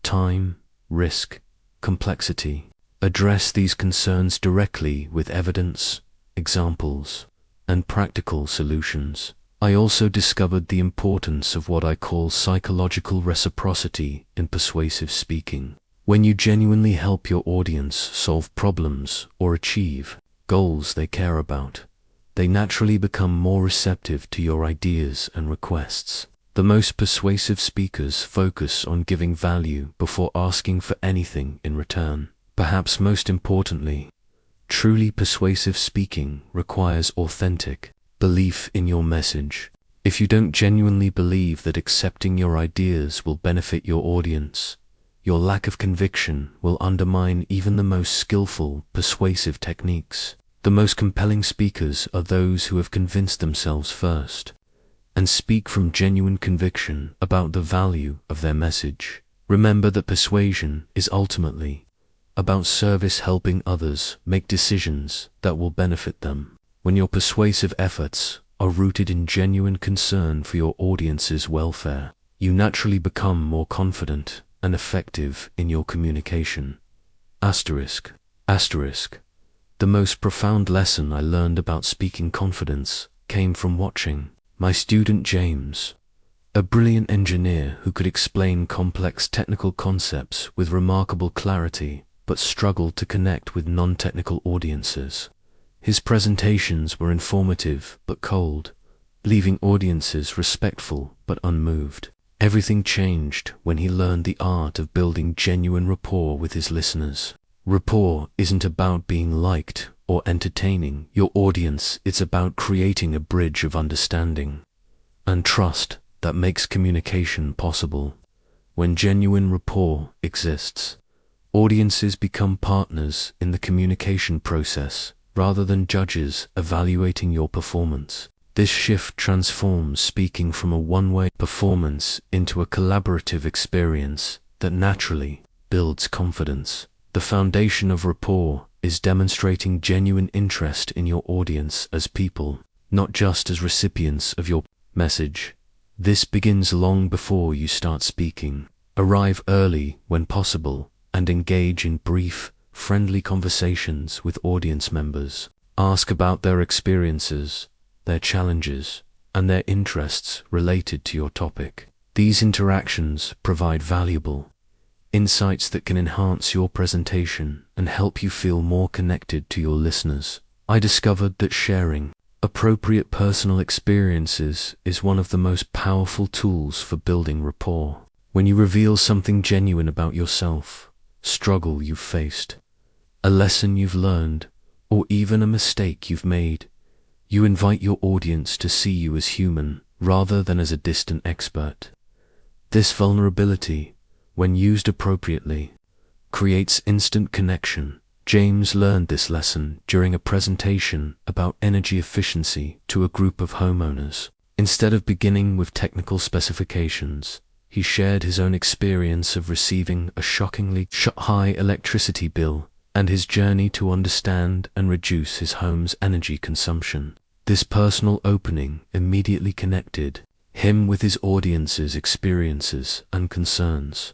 time, risk, complexity? Address these concerns directly with evidence, examples, and practical solutions. I also discovered the importance of what I call psychological reciprocity in persuasive speaking. When you genuinely help your audience solve problems or achieve goals they care about, they naturally become more receptive to your ideas and requests. The most persuasive speakers focus on giving value before asking for anything in return. Perhaps most importantly, truly persuasive speaking requires authentic belief in your message. If you don't genuinely believe that accepting your ideas will benefit your audience, your lack of conviction will undermine even the most skillful persuasive techniques. The most compelling speakers are those who have convinced themselves first and speak from genuine conviction about the value of their message. Remember that persuasion is ultimately about service, helping others make decisions that will benefit them. When your persuasive efforts are rooted in genuine concern for your audience's welfare, you naturally become more confident and effective in your communication. Asterisk. The most profound lesson I learned about speaking confidence came from watching my student James, a brilliant engineer who could explain complex technical concepts with remarkable clarity but struggled to connect with non-technical audiences. His presentations were informative but cold, leaving audiences respectful but unmoved. Everything changed when he learned the art of building genuine rapport with his listeners. Rapport isn't about being liked or entertaining your audience, it's about creating a bridge of understanding and trust that makes communication possible. When genuine rapport exists, audiences become partners in the communication process rather than judges evaluating your performance. This shift transforms speaking from a one-way performance into a collaborative experience that naturally builds confidence. The foundation of rapport is demonstrating genuine interest in your audience as people, not just as recipients of your message. This begins long before you start speaking. Arrive early when possible and engage in brief, friendly conversations with audience members. Ask about their experiences, their challenges, and their interests related to your topic. These interactions provide valuable insights that can enhance your presentation and help you feel more connected to your listeners. I discovered that sharing Appropriate personal experiences is one of the most powerful tools for building rapport. When you reveal something genuine about yourself, struggle you've faced, a lesson you've learned, or even a mistake you've made, you invite your audience to see you as human rather than as a distant expert. This vulnerability, when used appropriately, creates instant connection. James learned this lesson during a presentation about energy efficiency to a group of homeowners. Instead of beginning with technical specifications, he shared his own experience of receiving a shockingly high electricity bill and his journey to understand and reduce his home's energy consumption. This personal opening immediately connected him with his audience's experiences and concerns.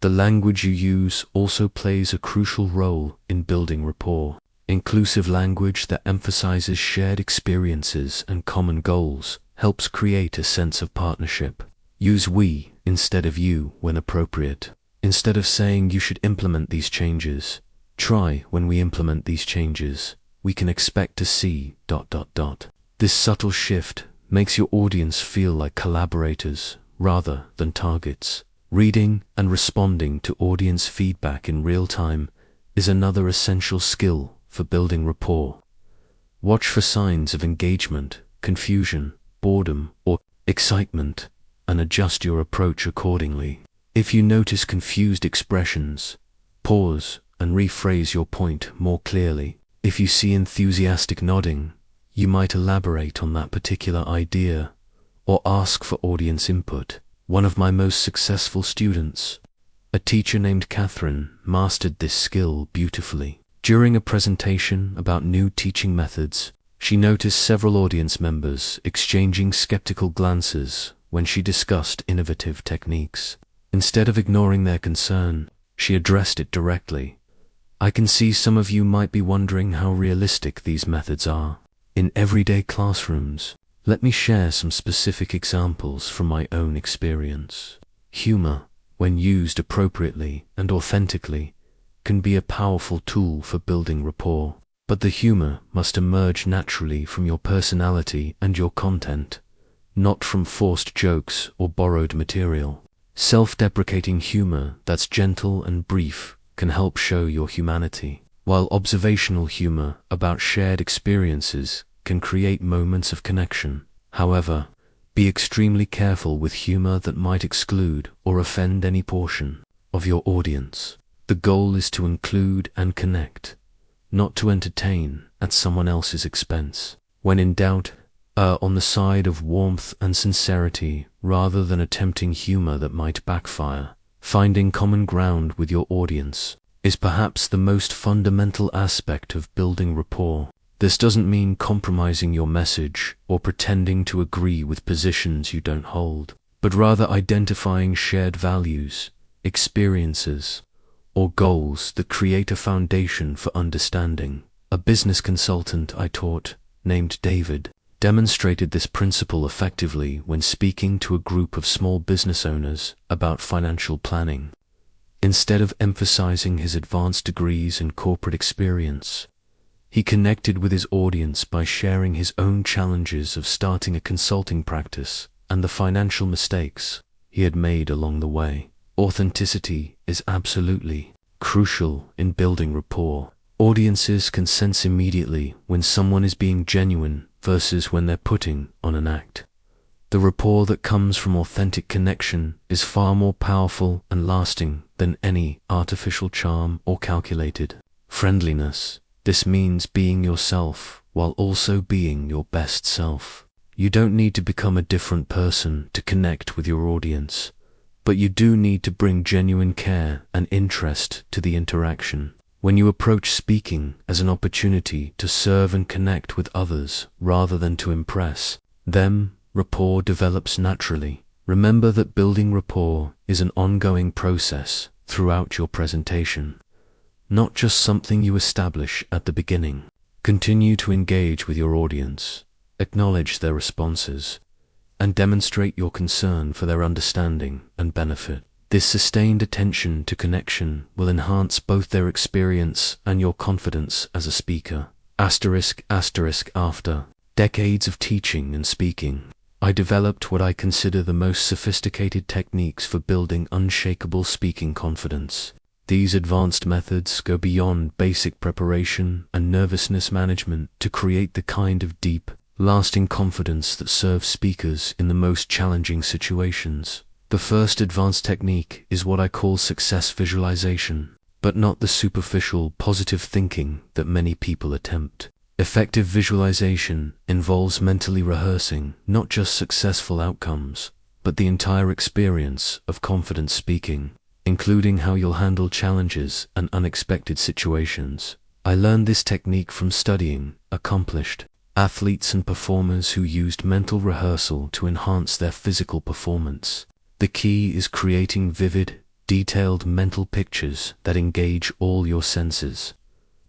The language you use also plays a crucial role in building rapport. Inclusive language that emphasizes shared experiences and common goals helps create a sense of partnership. Use we instead of you when appropriate. Instead of saying you should implement these changes, try when we implement these changes, we can expect to see ... This subtle shift makes your audience feel like collaborators rather than targets. Reading and responding to audience feedback in real time is another essential skill for building rapport. Watch for signs of engagement, confusion, boredom, or excitement, and adjust your approach accordingly. If you notice confused expressions, pause and rephrase your point more clearly. If you see enthusiastic nodding, you might elaborate on that particular idea or ask for audience input. One of my most successful students, a teacher named Catherine, mastered this skill beautifully. During a presentation about new teaching methods, she noticed several audience members exchanging skeptical glances when she discussed innovative techniques. Instead of ignoring their concern, she addressed it directly. I can see some of you might be wondering how realistic these methods are in everyday classrooms. Let me share some specific examples from my own experience. Humor, when used appropriately and authentically, can be a powerful tool for building rapport. But the humor must emerge naturally from your personality and your content, not from forced jokes or borrowed material. Self-deprecating humor that's gentle and brief can help show your humanity, while observational humor about shared experiences can create moments of connection. However, be extremely careful with humor that might exclude or offend any portion of your audience. The goal is to include and connect, not to entertain at someone else's expense. When in doubt, err on the side of warmth and sincerity rather than attempting humor that might backfire. Finding common ground with your audience is perhaps the most fundamental aspect of building rapport. This doesn't mean compromising your message or pretending to agree with positions you don't hold, but rather identifying shared values, experiences, or goals that create a foundation for understanding. A business consultant I taught, named David, demonstrated this principle effectively when speaking to a group of small business owners about financial planning. Instead of emphasizing his advanced degrees and corporate experience, he connected with his audience by sharing his own challenges of starting a consulting practice and the financial mistakes he had made along the way. Authenticity is absolutely crucial in building rapport. Audiences can sense immediately when someone is being genuine versus when they're putting on an act. The rapport that comes from authentic connection is far more powerful and lasting than any artificial charm or calculated friendliness. This means being yourself while also being your best self. You don't need to become a different person to connect with your audience, but you do need to bring genuine care and interest to the interaction. When you approach speaking as an opportunity to serve and connect with others rather than to impress them, rapport develops naturally. Remember that building rapport is an ongoing process throughout your presentation, not just something you establish at the beginning. Continue to engage with your audience, acknowledge their responses, and demonstrate your concern for their understanding and benefit. This sustained attention to connection will enhance both their experience and your confidence as a speaker. **** After decades of teaching and speaking, I developed what I consider the most sophisticated techniques for building unshakable speaking confidence. These advanced methods go beyond basic preparation and nervousness management to create the kind of deep, lasting confidence that serves speakers in the most challenging situations. The first advanced technique is what I call success visualization, but not the superficial positive thinking that many people attempt. Effective visualization involves mentally rehearsing not just successful outcomes, but the entire experience of confident speaking, including how you'll handle challenges and unexpected situations. I learned this technique from studying accomplished athletes and performers who used mental rehearsal to enhance their physical performance. The key is creating vivid, detailed mental pictures that engage all your senses.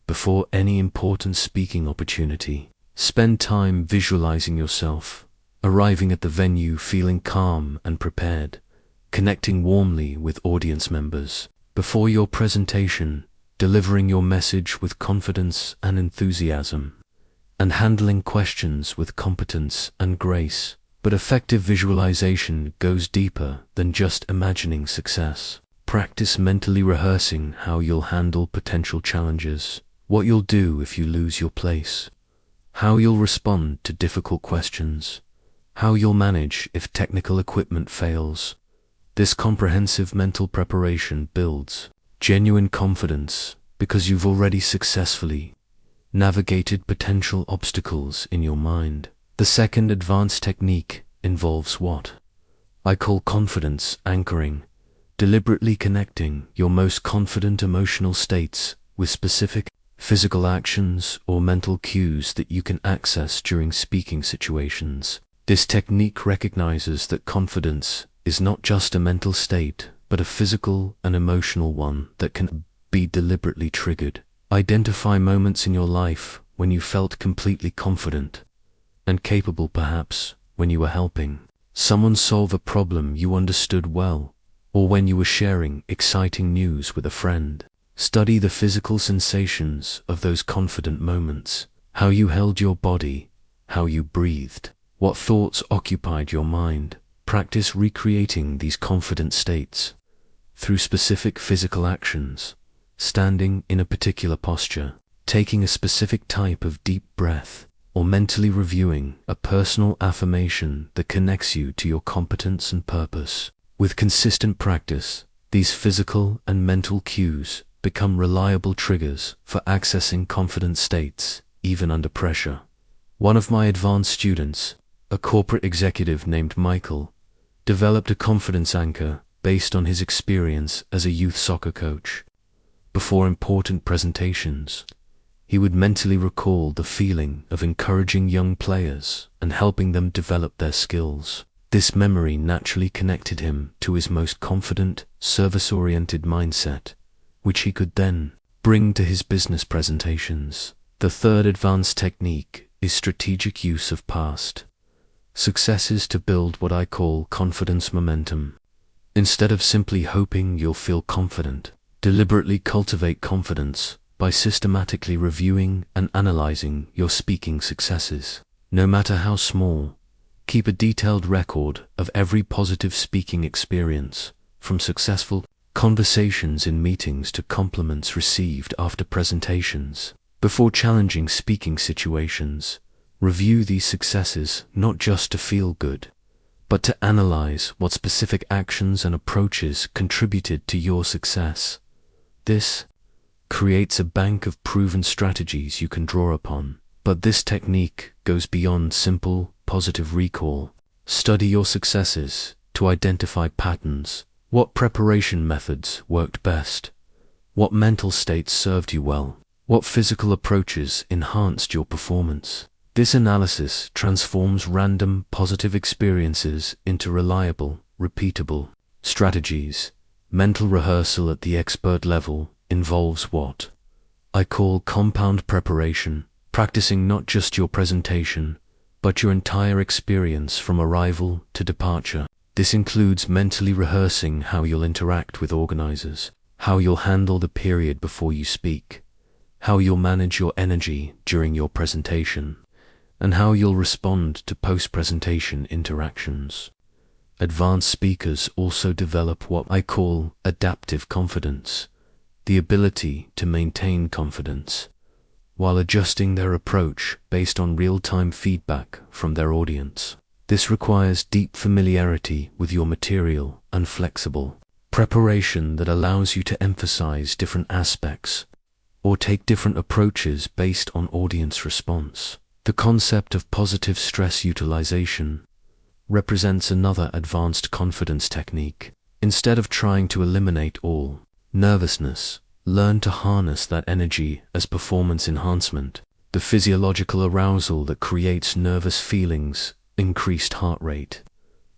Before any important speaking opportunity, spend time visualizing yourself, arriving at the venue feeling calm and prepared, connecting warmly with audience members. Before your presentation, delivering your message with confidence and enthusiasm, and handling questions with competence and grace. But effective visualization goes deeper than just imagining success. Practice mentally rehearsing how you'll handle potential challenges, what you'll do if you lose your place, how you'll respond to difficult questions, how you'll manage if technical equipment fails. This comprehensive mental preparation builds genuine confidence because you've already successfully navigated potential obstacles in your mind. The second advanced technique involves what I call confidence anchoring, deliberately connecting your most confident emotional states with specific physical actions or mental cues that you can access during speaking situations. This technique recognizes that confidence is not just a mental state, but a physical and emotional one that can be deliberately triggered. Identify moments in your life when you felt completely confident and capable, perhaps when you were helping someone solve a problem you understood well, or when you were sharing exciting news with a friend. Study the physical sensations of those confident moments, how you held your body, how you breathed, what thoughts occupied your mind. Practice recreating these confident states through specific physical actions, standing in a particular posture, taking a specific type of deep breath, or mentally reviewing a personal affirmation that connects you to your competence and purpose. With consistent practice, these physical and mental cues become reliable triggers for accessing confident states, even under pressure. One of my advanced students, a corporate executive named Michael, developed a confidence anchor based on his experience as a youth soccer coach. Before important presentations, he would mentally recall the feeling of encouraging young players and helping them develop their skills. This memory naturally connected him to his most confident, service-oriented mindset, which he could then bring to his business presentations. The third advanced technique is strategic use of past successes to build what I call confidence momentum. Instead of simply hoping you'll feel confident, deliberately cultivate confidence by systematically reviewing and analyzing your speaking successes. No matter how small, keep a detailed record of every positive speaking experience, from successful conversations in meetings to compliments received after presentations. Before challenging speaking situations, review these successes not just to feel good, but to analyze what specific actions and approaches contributed to your success. This creates a bank of proven strategies you can draw upon. But this technique goes beyond simple, positive recall. Study your successes to identify patterns. What preparation methods worked best? What mental states served you well? What physical approaches enhanced your performance? This analysis transforms random positive experiences into reliable, repeatable strategies. Mental rehearsal at the expert level involves what I call compound preparation, practicing not just your presentation, but your entire experience from arrival to departure. This includes mentally rehearsing how you'll interact with organizers, how you'll handle the period before you speak, how you'll manage your energy during your presentation, and how you'll respond to post-presentation interactions. Advanced speakers also develop what I call adaptive confidence, the ability to maintain confidence while adjusting their approach based on real-time feedback from their audience. This requires deep familiarity with your material and flexible preparation that allows you to emphasize different aspects or take different approaches based on audience response. The concept of positive stress utilization represents another advanced confidence technique. Instead of trying to eliminate all nervousness, learn to harness that energy as performance enhancement. The physiological arousal that creates nervous feelings, increased heart rate,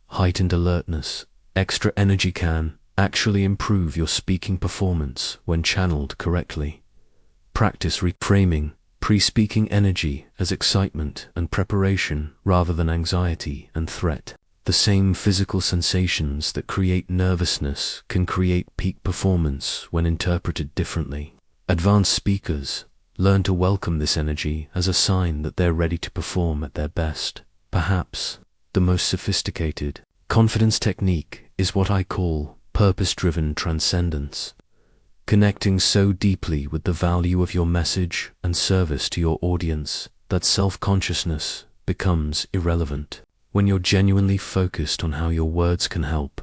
heightened alertness, extra energy can actually improve your speaking performance when channeled correctly. Practice reframing pre-speaking energy as excitement and preparation rather than anxiety and threat. The same physical sensations that create nervousness can create peak performance when interpreted differently. Advanced speakers learn to welcome this energy as a sign that they're ready to perform at their best. Perhaps the most sophisticated confidence technique is what I call purpose-driven transcendence, connecting so deeply with the value of your message and service to your audience that self-consciousness becomes irrelevant. When you're genuinely focused on how your words can help,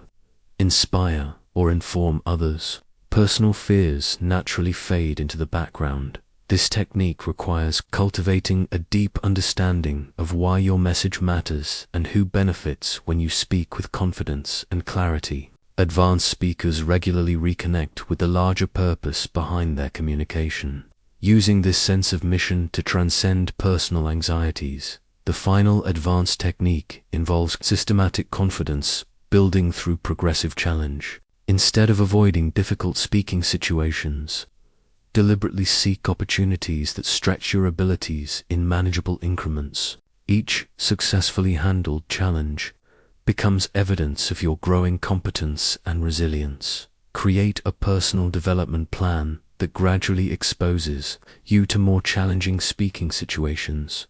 inspire, or inform others, personal fears naturally fade into the background. This technique requires cultivating a deep understanding of why your message matters and who benefits when you speak with confidence and clarity. Advanced speakers regularly reconnect with the larger purpose behind their communication, using this sense of mission to transcend personal anxieties. The final advanced technique involves systematic confidence building through progressive challenge. Instead of avoiding difficult speaking situations, deliberately seek opportunities that stretch your abilities in manageable increments. Each successfully handled challenge becomes evidence of your growing competence and resilience. Create a personal development plan that gradually exposes you to more challenging speaking situations,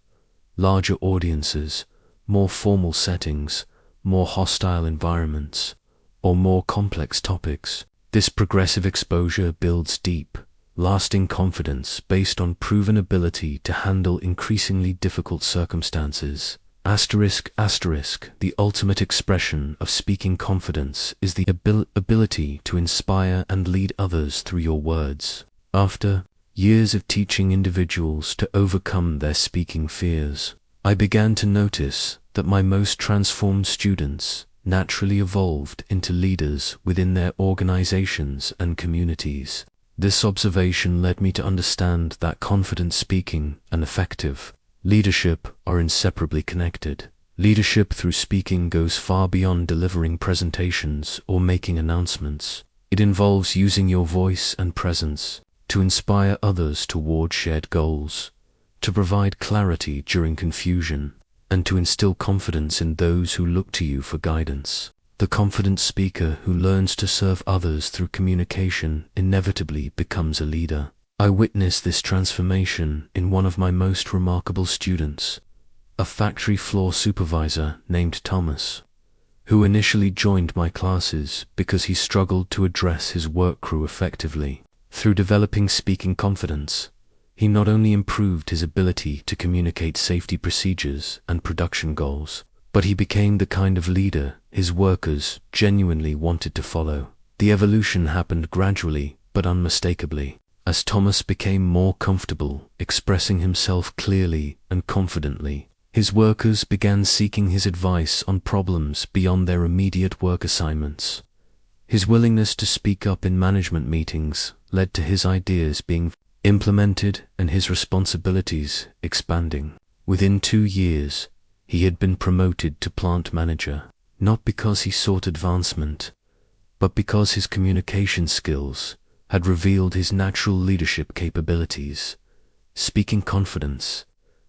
larger audiences, more formal settings, more hostile environments, or more complex topics. This progressive exposure builds deep, lasting confidence based on proven ability to handle increasingly difficult circumstances. The ultimate expression of speaking confidence is the ability to inspire and lead others through your words. After years of teaching individuals to overcome their speaking fears, I began to notice that my most transformed students naturally evolved into leaders within their organizations and communities. This observation led me to understand that confident speaking and effective leadership are inseparably connected. Leadership through speaking goes far beyond delivering presentations or making announcements. It involves using your voice and presence to inspire others toward shared goals, to provide clarity during confusion, and to instill confidence in those who look to you for guidance. The confident speaker who learns to serve others through communication inevitably becomes a leader. I witnessed this transformation in one of my most remarkable students, a factory floor supervisor named Thomas, who initially joined my classes because he struggled to address his work crew effectively. Through developing speaking confidence, he not only improved his ability to communicate safety procedures and production goals, but he became the kind of leader his workers genuinely wanted to follow. The evolution happened gradually but unmistakably. As Thomas became more comfortable expressing himself clearly and confidently, his workers began seeking his advice on problems beyond their immediate work assignments. His willingness to speak up in management meetings led to his ideas being implemented and his responsibilities expanding. Within 2 years, he had been promoted to plant manager, not because he sought advancement, but because his communication skills had revealed his natural leadership capabilities. Speaking confidence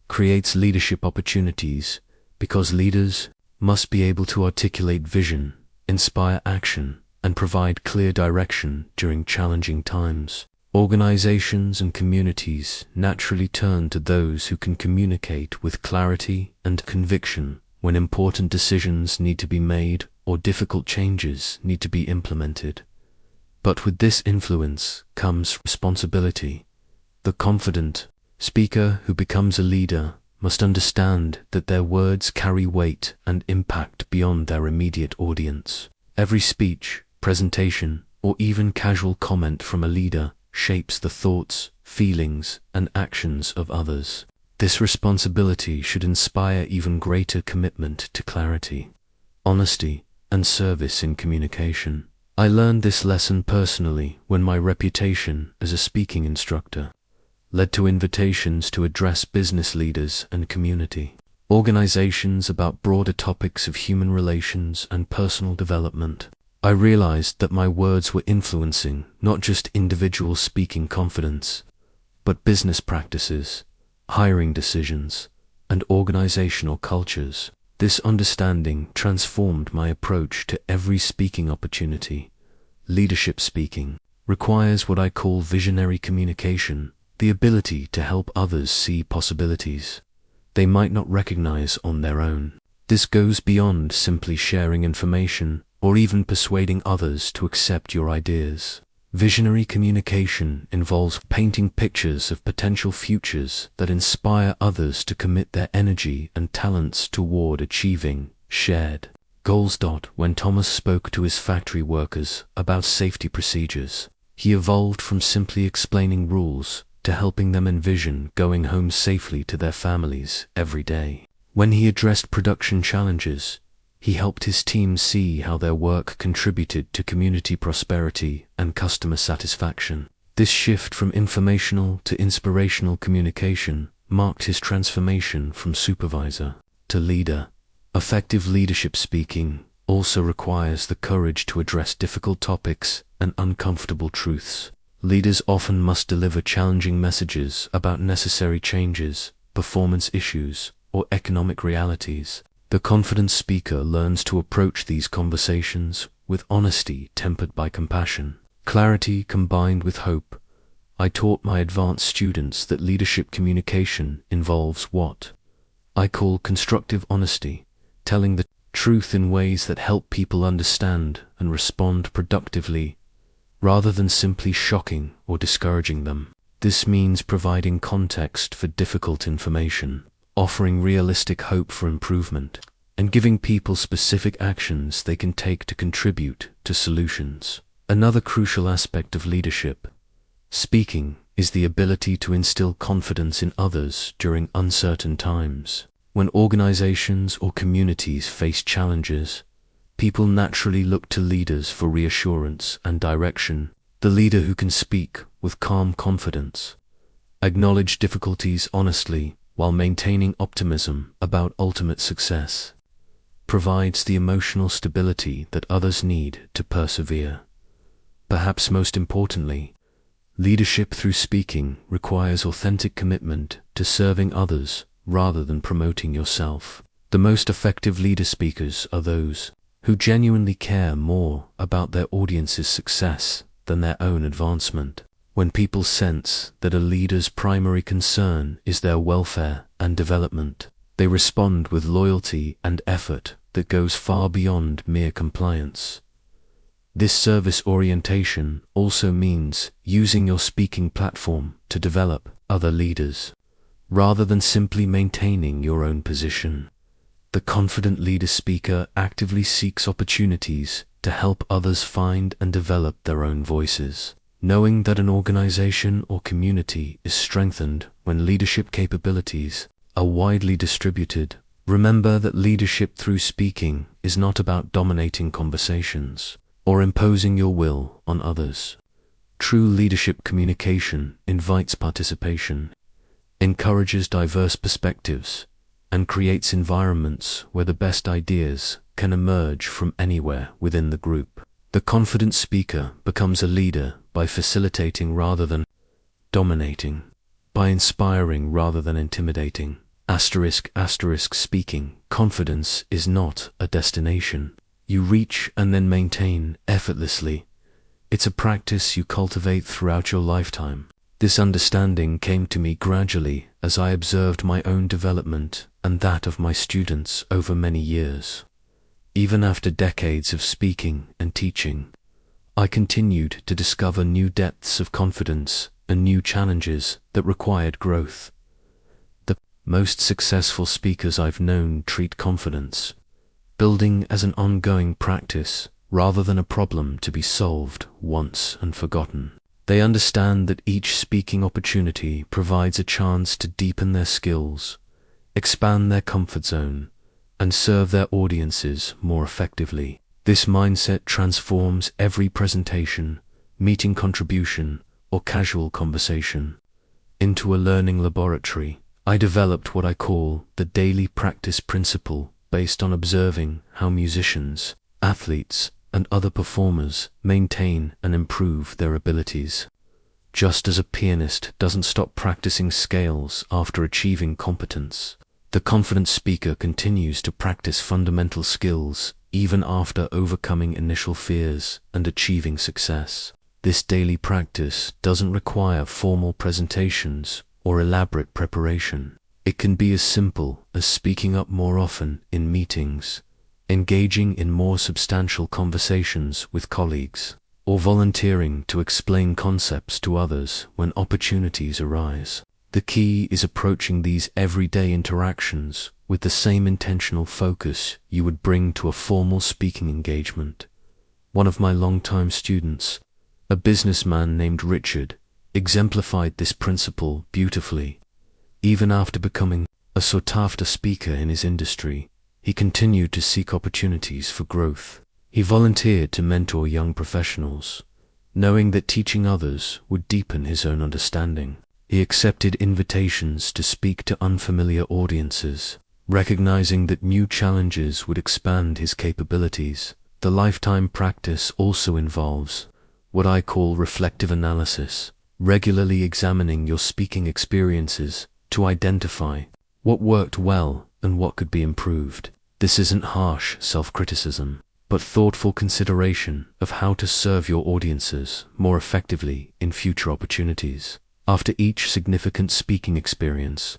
creates leadership opportunities because leaders must be able to articulate vision, inspire action, and provide clear direction during challenging times. Organizations and communities naturally turn to those who can communicate with clarity and conviction when important decisions need to be made or difficult changes need to be implemented. But with this influence comes responsibility. The confident speaker who becomes a leader must understand that their words carry weight and impact beyond their immediate audience. Every speech, presentation, or even casual comment from a leader shapes the thoughts, feelings, and actions of others. This responsibility should inspire even greater commitment to clarity, honesty, and service in communication. I learned this lesson personally when my reputation as a speaking instructor led to invitations to address business leaders and community organizations about broader topics of human relations and personal development. I realized that my words were influencing not just individual speaking confidence, but business practices, hiring decisions, and organizational cultures. This understanding transformed my approach to every speaking opportunity. Leadership speaking requires what I call visionary communication, the ability to help others see possibilities they might not recognize on their own. This goes beyond simply sharing information or even persuading others to accept your ideas. Visionary communication involves painting pictures of potential futures that inspire others to commit their energy and talents toward achieving shared goals. When Thomas spoke to his factory workers about safety procedures, he evolved from simply explaining rules to helping them envision going home safely to their families every day. When he addressed production challenges, he helped his team see how their work contributed to community prosperity and customer satisfaction. This shift from informational to inspirational communication marked his transformation from supervisor to leader. Effective leadership speaking also requires the courage to address difficult topics and uncomfortable truths. Leaders often must deliver challenging messages about necessary changes, performance issues, or economic realities. The confident speaker learns to approach these conversations with honesty tempered by compassion, clarity combined with hope. I taught my advanced students that leadership communication involves what I call constructive honesty, telling the truth in ways that help people understand and respond productively, rather than simply shocking or discouraging them. This means providing context for difficult information, offering realistic hope for improvement, and giving people specific actions they can take to contribute to solutions. Another crucial aspect of leadership speaking is the ability to instill confidence in others during uncertain times. When organizations or communities face challenges, people naturally look to leaders for reassurance and direction. The leader who can speak with calm confidence, acknowledge difficulties honestly while maintaining optimism about ultimate success, provides the emotional stability that others need to persevere. Perhaps most importantly, leadership through speaking requires authentic commitment to serving others rather than promoting yourself. The most effective leader speakers are those who genuinely care more about their audience's success than their own advancement. When people sense that a leader's primary concern is their welfare and development, they respond with loyalty and effort that goes far beyond mere compliance. This service orientation also means using your speaking platform to develop other leaders, rather than simply maintaining your own position. The confident leader speaker actively seeks opportunities to help others find and develop their own voices. Knowing that an organization or community is strengthened when leadership capabilities are widely distributed, remember that leadership through speaking is not about dominating conversations or imposing your will on others. True leadership communication invites participation, encourages diverse perspectives, and creates environments where the best ideas can emerge from anywhere within the group. The confident speaker becomes a leader by facilitating rather than dominating, by inspiring rather than intimidating. Speaking confidence is not a destination you reach and then maintain effortlessly. It's a practice you cultivate throughout your lifetime. This understanding came to me gradually as I observed my own development and that of my students over many years. Even after decades of speaking and teaching, I continued to discover new depths of confidence and new challenges that required growth. The most successful speakers I've known treat confidence building as an ongoing practice rather than a problem to be solved once and forgotten. They understand that each speaking opportunity provides a chance to deepen their skills, expand their comfort zone, and serve their audiences more effectively. This mindset transforms every presentation, meeting contribution, or casual conversation into a learning laboratory. I developed what I call the daily practice principle based on observing how musicians, athletes, and other performers maintain and improve their abilities. Just as a pianist doesn't stop practicing scales after achieving competence, the confident speaker continues to practice fundamental skills even after overcoming initial fears and achieving success. This daily practice doesn't require formal presentations or elaborate preparation. It can be as simple as speaking up more often in meetings, engaging in more substantial conversations with colleagues, or volunteering to explain concepts to others when opportunities arise. The key is approaching these everyday interactions with the same intentional focus you would bring to a formal speaking engagement. One of my longtime students, a businessman named Richard, exemplified this principle beautifully. Even after becoming a sought-after speaker in his industry, he continued to seek opportunities for growth. He volunteered to mentor young professionals, knowing that teaching others would deepen his own understanding. He accepted invitations to speak to unfamiliar audiences, recognizing that new challenges would expand his capabilities. The lifetime practice also involves what I call reflective analysis, regularly examining your speaking experiences to identify what worked well and what could be improved. This isn't harsh self-criticism, but thoughtful consideration of how to serve your audiences more effectively in future opportunities. After each significant speaking experience,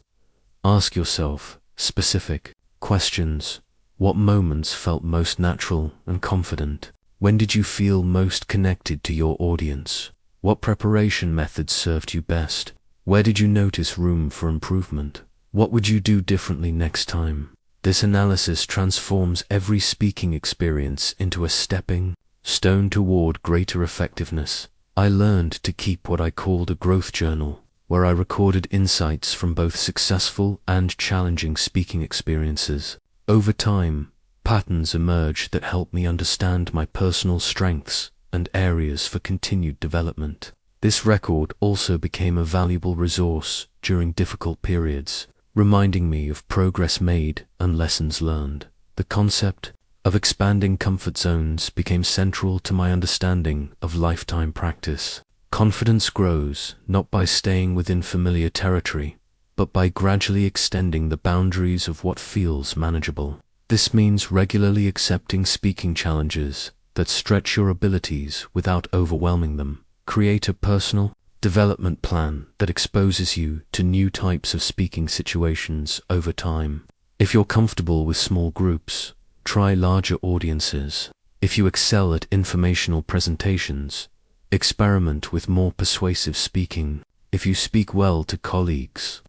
ask yourself specific questions. What moments felt most natural and confident? When did you feel most connected to your audience? What preparation methods served you best? Where did you notice room for improvement? What would you do differently next time? This analysis transforms every speaking experience into a stepping stone toward greater effectiveness. I learned to keep what I called a growth journal, where I recorded insights from both successful and challenging speaking experiences. Over time, patterns emerged that helped me understand my personal strengths and areas for continued development. This record also became a valuable resource during difficult periods, reminding me of progress made and lessons learned. The concept of expanding comfort zones became central to my understanding of lifetime practice. Confidence grows not by staying within familiar territory, but by gradually extending the boundaries of what feels manageable. This means regularly accepting speaking challenges that stretch your abilities without overwhelming them. Create a personal development plan that exposes you to new types of speaking situations over time. If you're comfortable with small groups, try larger audiences. If you excel at informational presentations, experiment with more persuasive speaking. If you speak well to colleagues,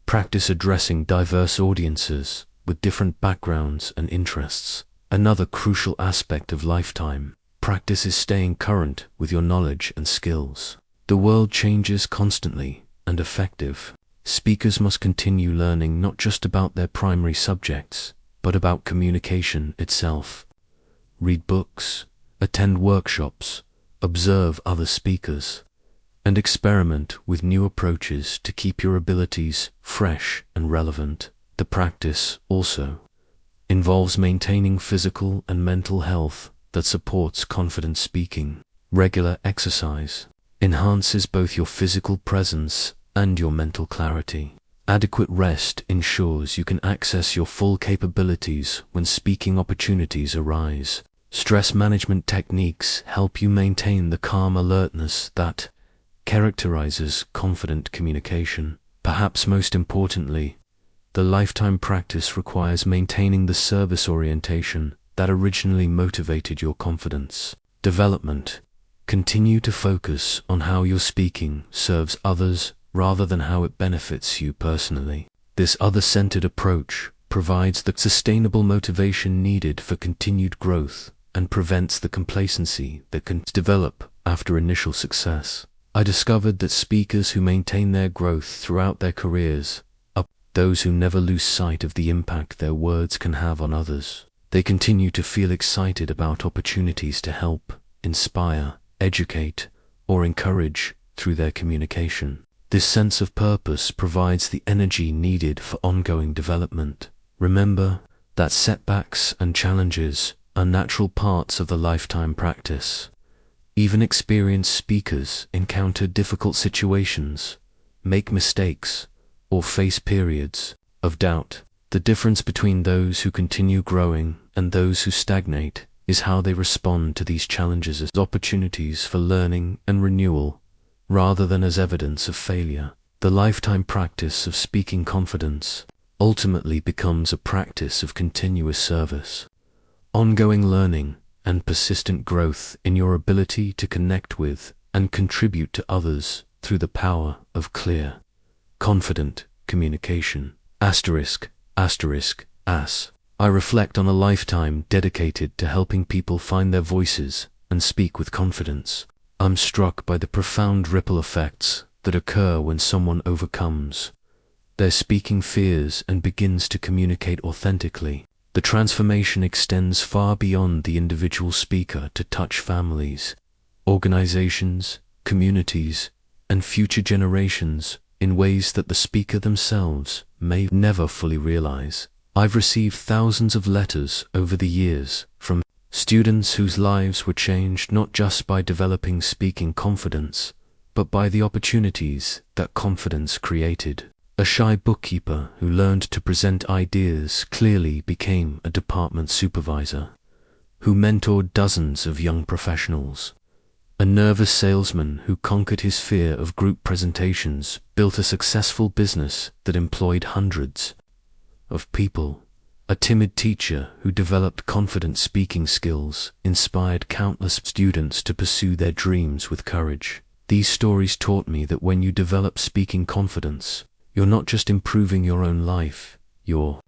practice addressing diverse audiences with different backgrounds and interests. Another crucial aspect of lifetime practice is staying current with your knowledge and skills. The world changes constantly, and effective speakers must continue learning not just about their primary subjects, but about communication itself. Read books, attend workshops, observe other speakers, and experiment with new approaches to keep your abilities fresh and relevant. The practice also involves maintaining physical and mental health that supports confident speaking. Regular exercise enhances both your physical presence and your mental clarity. Adequate rest ensures you can access your full capabilities when speaking opportunities arise. Stress management techniques help you maintain the calm alertness that characterizes confident communication. Perhaps most importantly, the lifetime practice requires maintaining the service orientation that originally motivated your confidence development. Continue to focus on how your speaking serves others rather than how it benefits you personally. This other-centered approach provides the sustainable motivation needed for continued growth and prevents the complacency that can develop after initial success. I discovered that speakers who maintain their growth throughout their careers are those who never lose sight of the impact their words can have on others. They continue to feel excited about opportunities to help, inspire, educate, or encourage through their communication. This sense of purpose provides the energy needed for ongoing development. Remember that setbacks and challenges are natural parts of the lifetime practice. Even experienced speakers encounter difficult situations, make mistakes, or face periods of doubt. The difference between those who continue growing and those who stagnate is how they respond to these challenges as opportunities for learning and renewal, rather than as evidence of failure. The lifetime practice of speaking confidence ultimately becomes a practice of continuous service, ongoing learning, and persistent growth in your ability to connect with and contribute to others through the power of clear, confident communication. As I reflect on a lifetime dedicated to helping people find their voices and speak with confidence, I'm struck by the profound ripple effects that occur when someone overcomes their speaking fears and begins to communicate authentically. The transformation extends far beyond the individual speaker to touch families, organizations, communities, and future generations in ways that the speaker themselves may never fully realize. I've received thousands of letters over the years from students whose lives were changed not just by developing speaking confidence, but by the opportunities that confidence created. A shy bookkeeper who learned to present ideas clearly became a department supervisor, who mentored dozens of young professionals. A nervous salesman who conquered his fear of group presentations built a successful business that employed hundreds of people. A timid teacher who developed confident speaking skills inspired countless students to pursue their dreams with courage. These stories taught me that when you develop speaking confidence, you're not just improving your own life, you're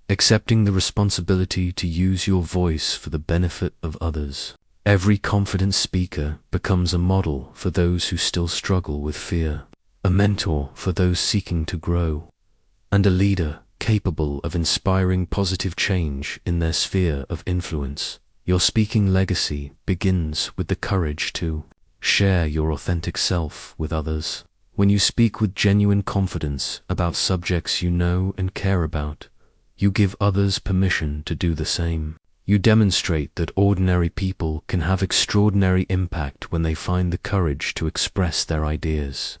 accepting the responsibility to use your voice for the benefit of others. Every confident speaker becomes a model for those who still struggle with fear, a mentor for those seeking to grow, and a leader capable of inspiring positive change in their sphere of influence. Your speaking legacy begins with the courage to share your authentic self with others. When you speak with genuine confidence about subjects you know and care about, you give others permission to do the same. You demonstrate that ordinary people can have extraordinary impact when they find the courage to express their ideas,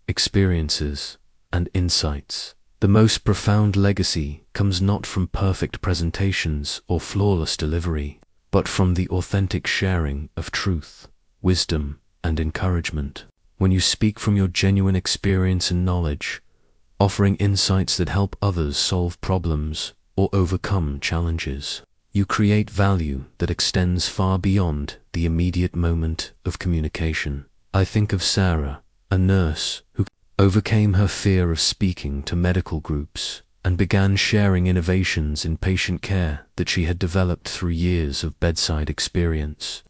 experiences, and insights. The most profound legacy comes not from perfect presentations or flawless delivery, but from the authentic sharing of truth, wisdom, and encouragement. When you speak from your genuine experience and knowledge, offering insights that help others solve problems or overcome challenges, you create value that extends far beyond the immediate moment of communication. I think of Sarah, a nurse who overcame her fear of speaking to medical groups and began sharing innovations in patient care that she had developed through years of bedside experience.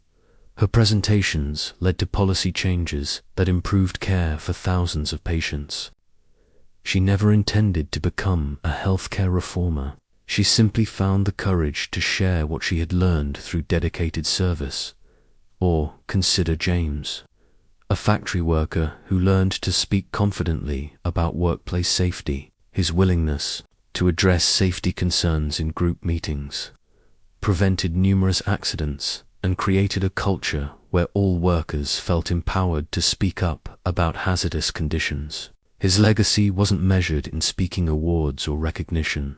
Her presentations led to policy changes that improved care for thousands of patients. She never intended to become a healthcare reformer. She simply found the courage to share what she had learned through dedicated service. Or consider James, a factory worker who learned to speak confidently about workplace safety. His willingness to address safety concerns in group meetings prevented numerous accidents and created a culture where all workers felt empowered to speak up about hazardous conditions. His legacy wasn't measured in speaking awards or recognition,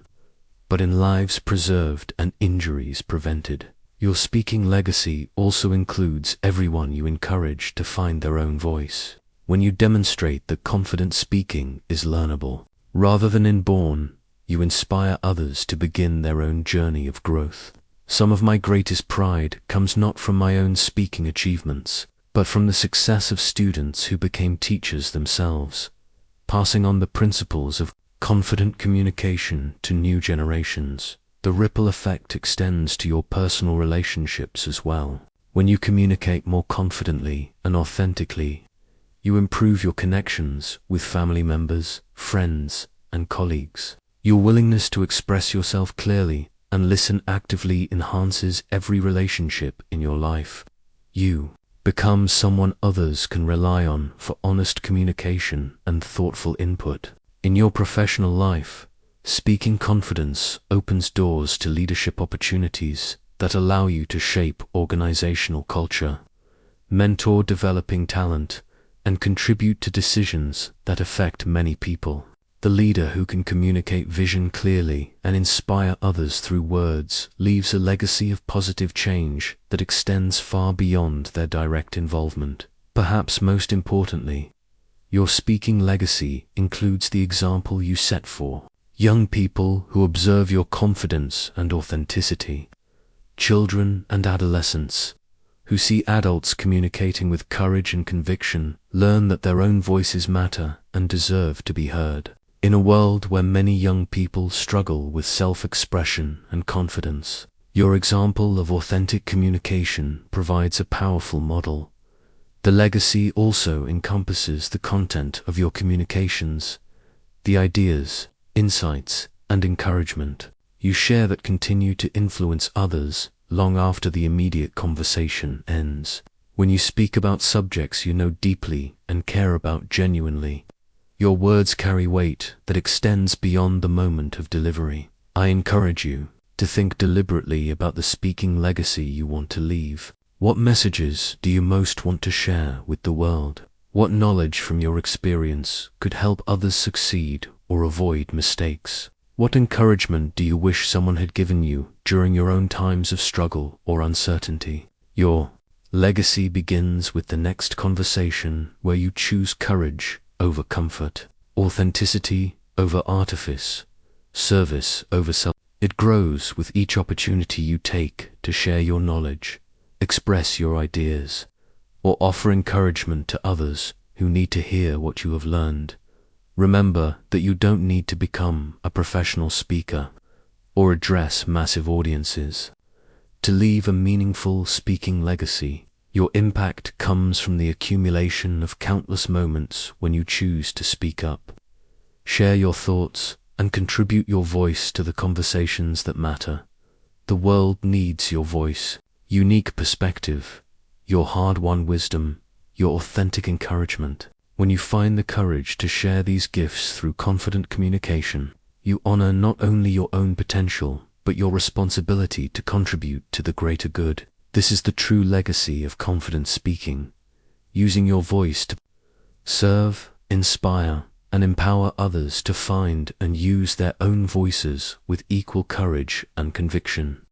but in lives preserved and injuries prevented. Your speaking legacy also includes everyone you encourage to find their own voice. When you demonstrate that confident speaking is learnable, rather than inborn, you inspire others to begin their own journey of growth. Some of my greatest pride comes not from my own speaking achievements, but from the success of students who became teachers themselves, passing on the principles of confident communication to new generations. The ripple effect extends to your personal relationships as well. When you communicate more confidently and authentically, you improve your connections with family members, friends, and colleagues. Your willingness to express yourself clearly and listen actively enhances every relationship in your life. You become someone others can rely on for honest communication and thoughtful input. In your professional life, speaking confidence opens doors to leadership opportunities that allow you to shape organizational culture, mentor developing talent, and contribute to decisions that affect many people. The leader who can communicate vision clearly and inspire others through words leaves a legacy of positive change that extends far beyond their direct involvement. Perhaps most importantly, your speaking legacy includes the example you set for young people who observe your confidence and authenticity, children and adolescents who see adults communicating with courage and conviction learn that their own voices matter and deserve to be heard. In a world where many young people struggle with self-expression and confidence, your example of authentic communication provides a powerful model. The legacy also encompasses the content of your communications, the ideas, insights, and encouragement you share that continue to influence others long after the immediate conversation ends. When you speak about subjects you know deeply and care about genuinely, your words carry weight that extends beyond the moment of delivery. I encourage you to think deliberately about the speaking legacy you want to leave. What messages do you most want to share with the world? What knowledge from your experience could help others succeed or avoid mistakes? What encouragement do you wish someone had given you during your own times of struggle or uncertainty? Your legacy begins with the next conversation where you choose courage over comfort, authenticity over artifice, service over self. It grows with each opportunity you take to share your knowledge, express your ideas, or offer encouragement to others who need to hear what you have learned. Remember that you don't need to become a professional speaker or address massive audiences to leave a meaningful speaking legacy. Your impact comes from the accumulation of countless moments when you choose to speak up, share your thoughts, and contribute your voice to the conversations that matter. The world needs your voice, unique perspective, your hard-won wisdom, your authentic encouragement. When you find the courage to share these gifts through confident communication, you honor not only your own potential, but your responsibility to contribute to the greater good. This is the true legacy of confident speaking, using your voice to serve, inspire, and empower others to find and use their own voices with equal courage and conviction.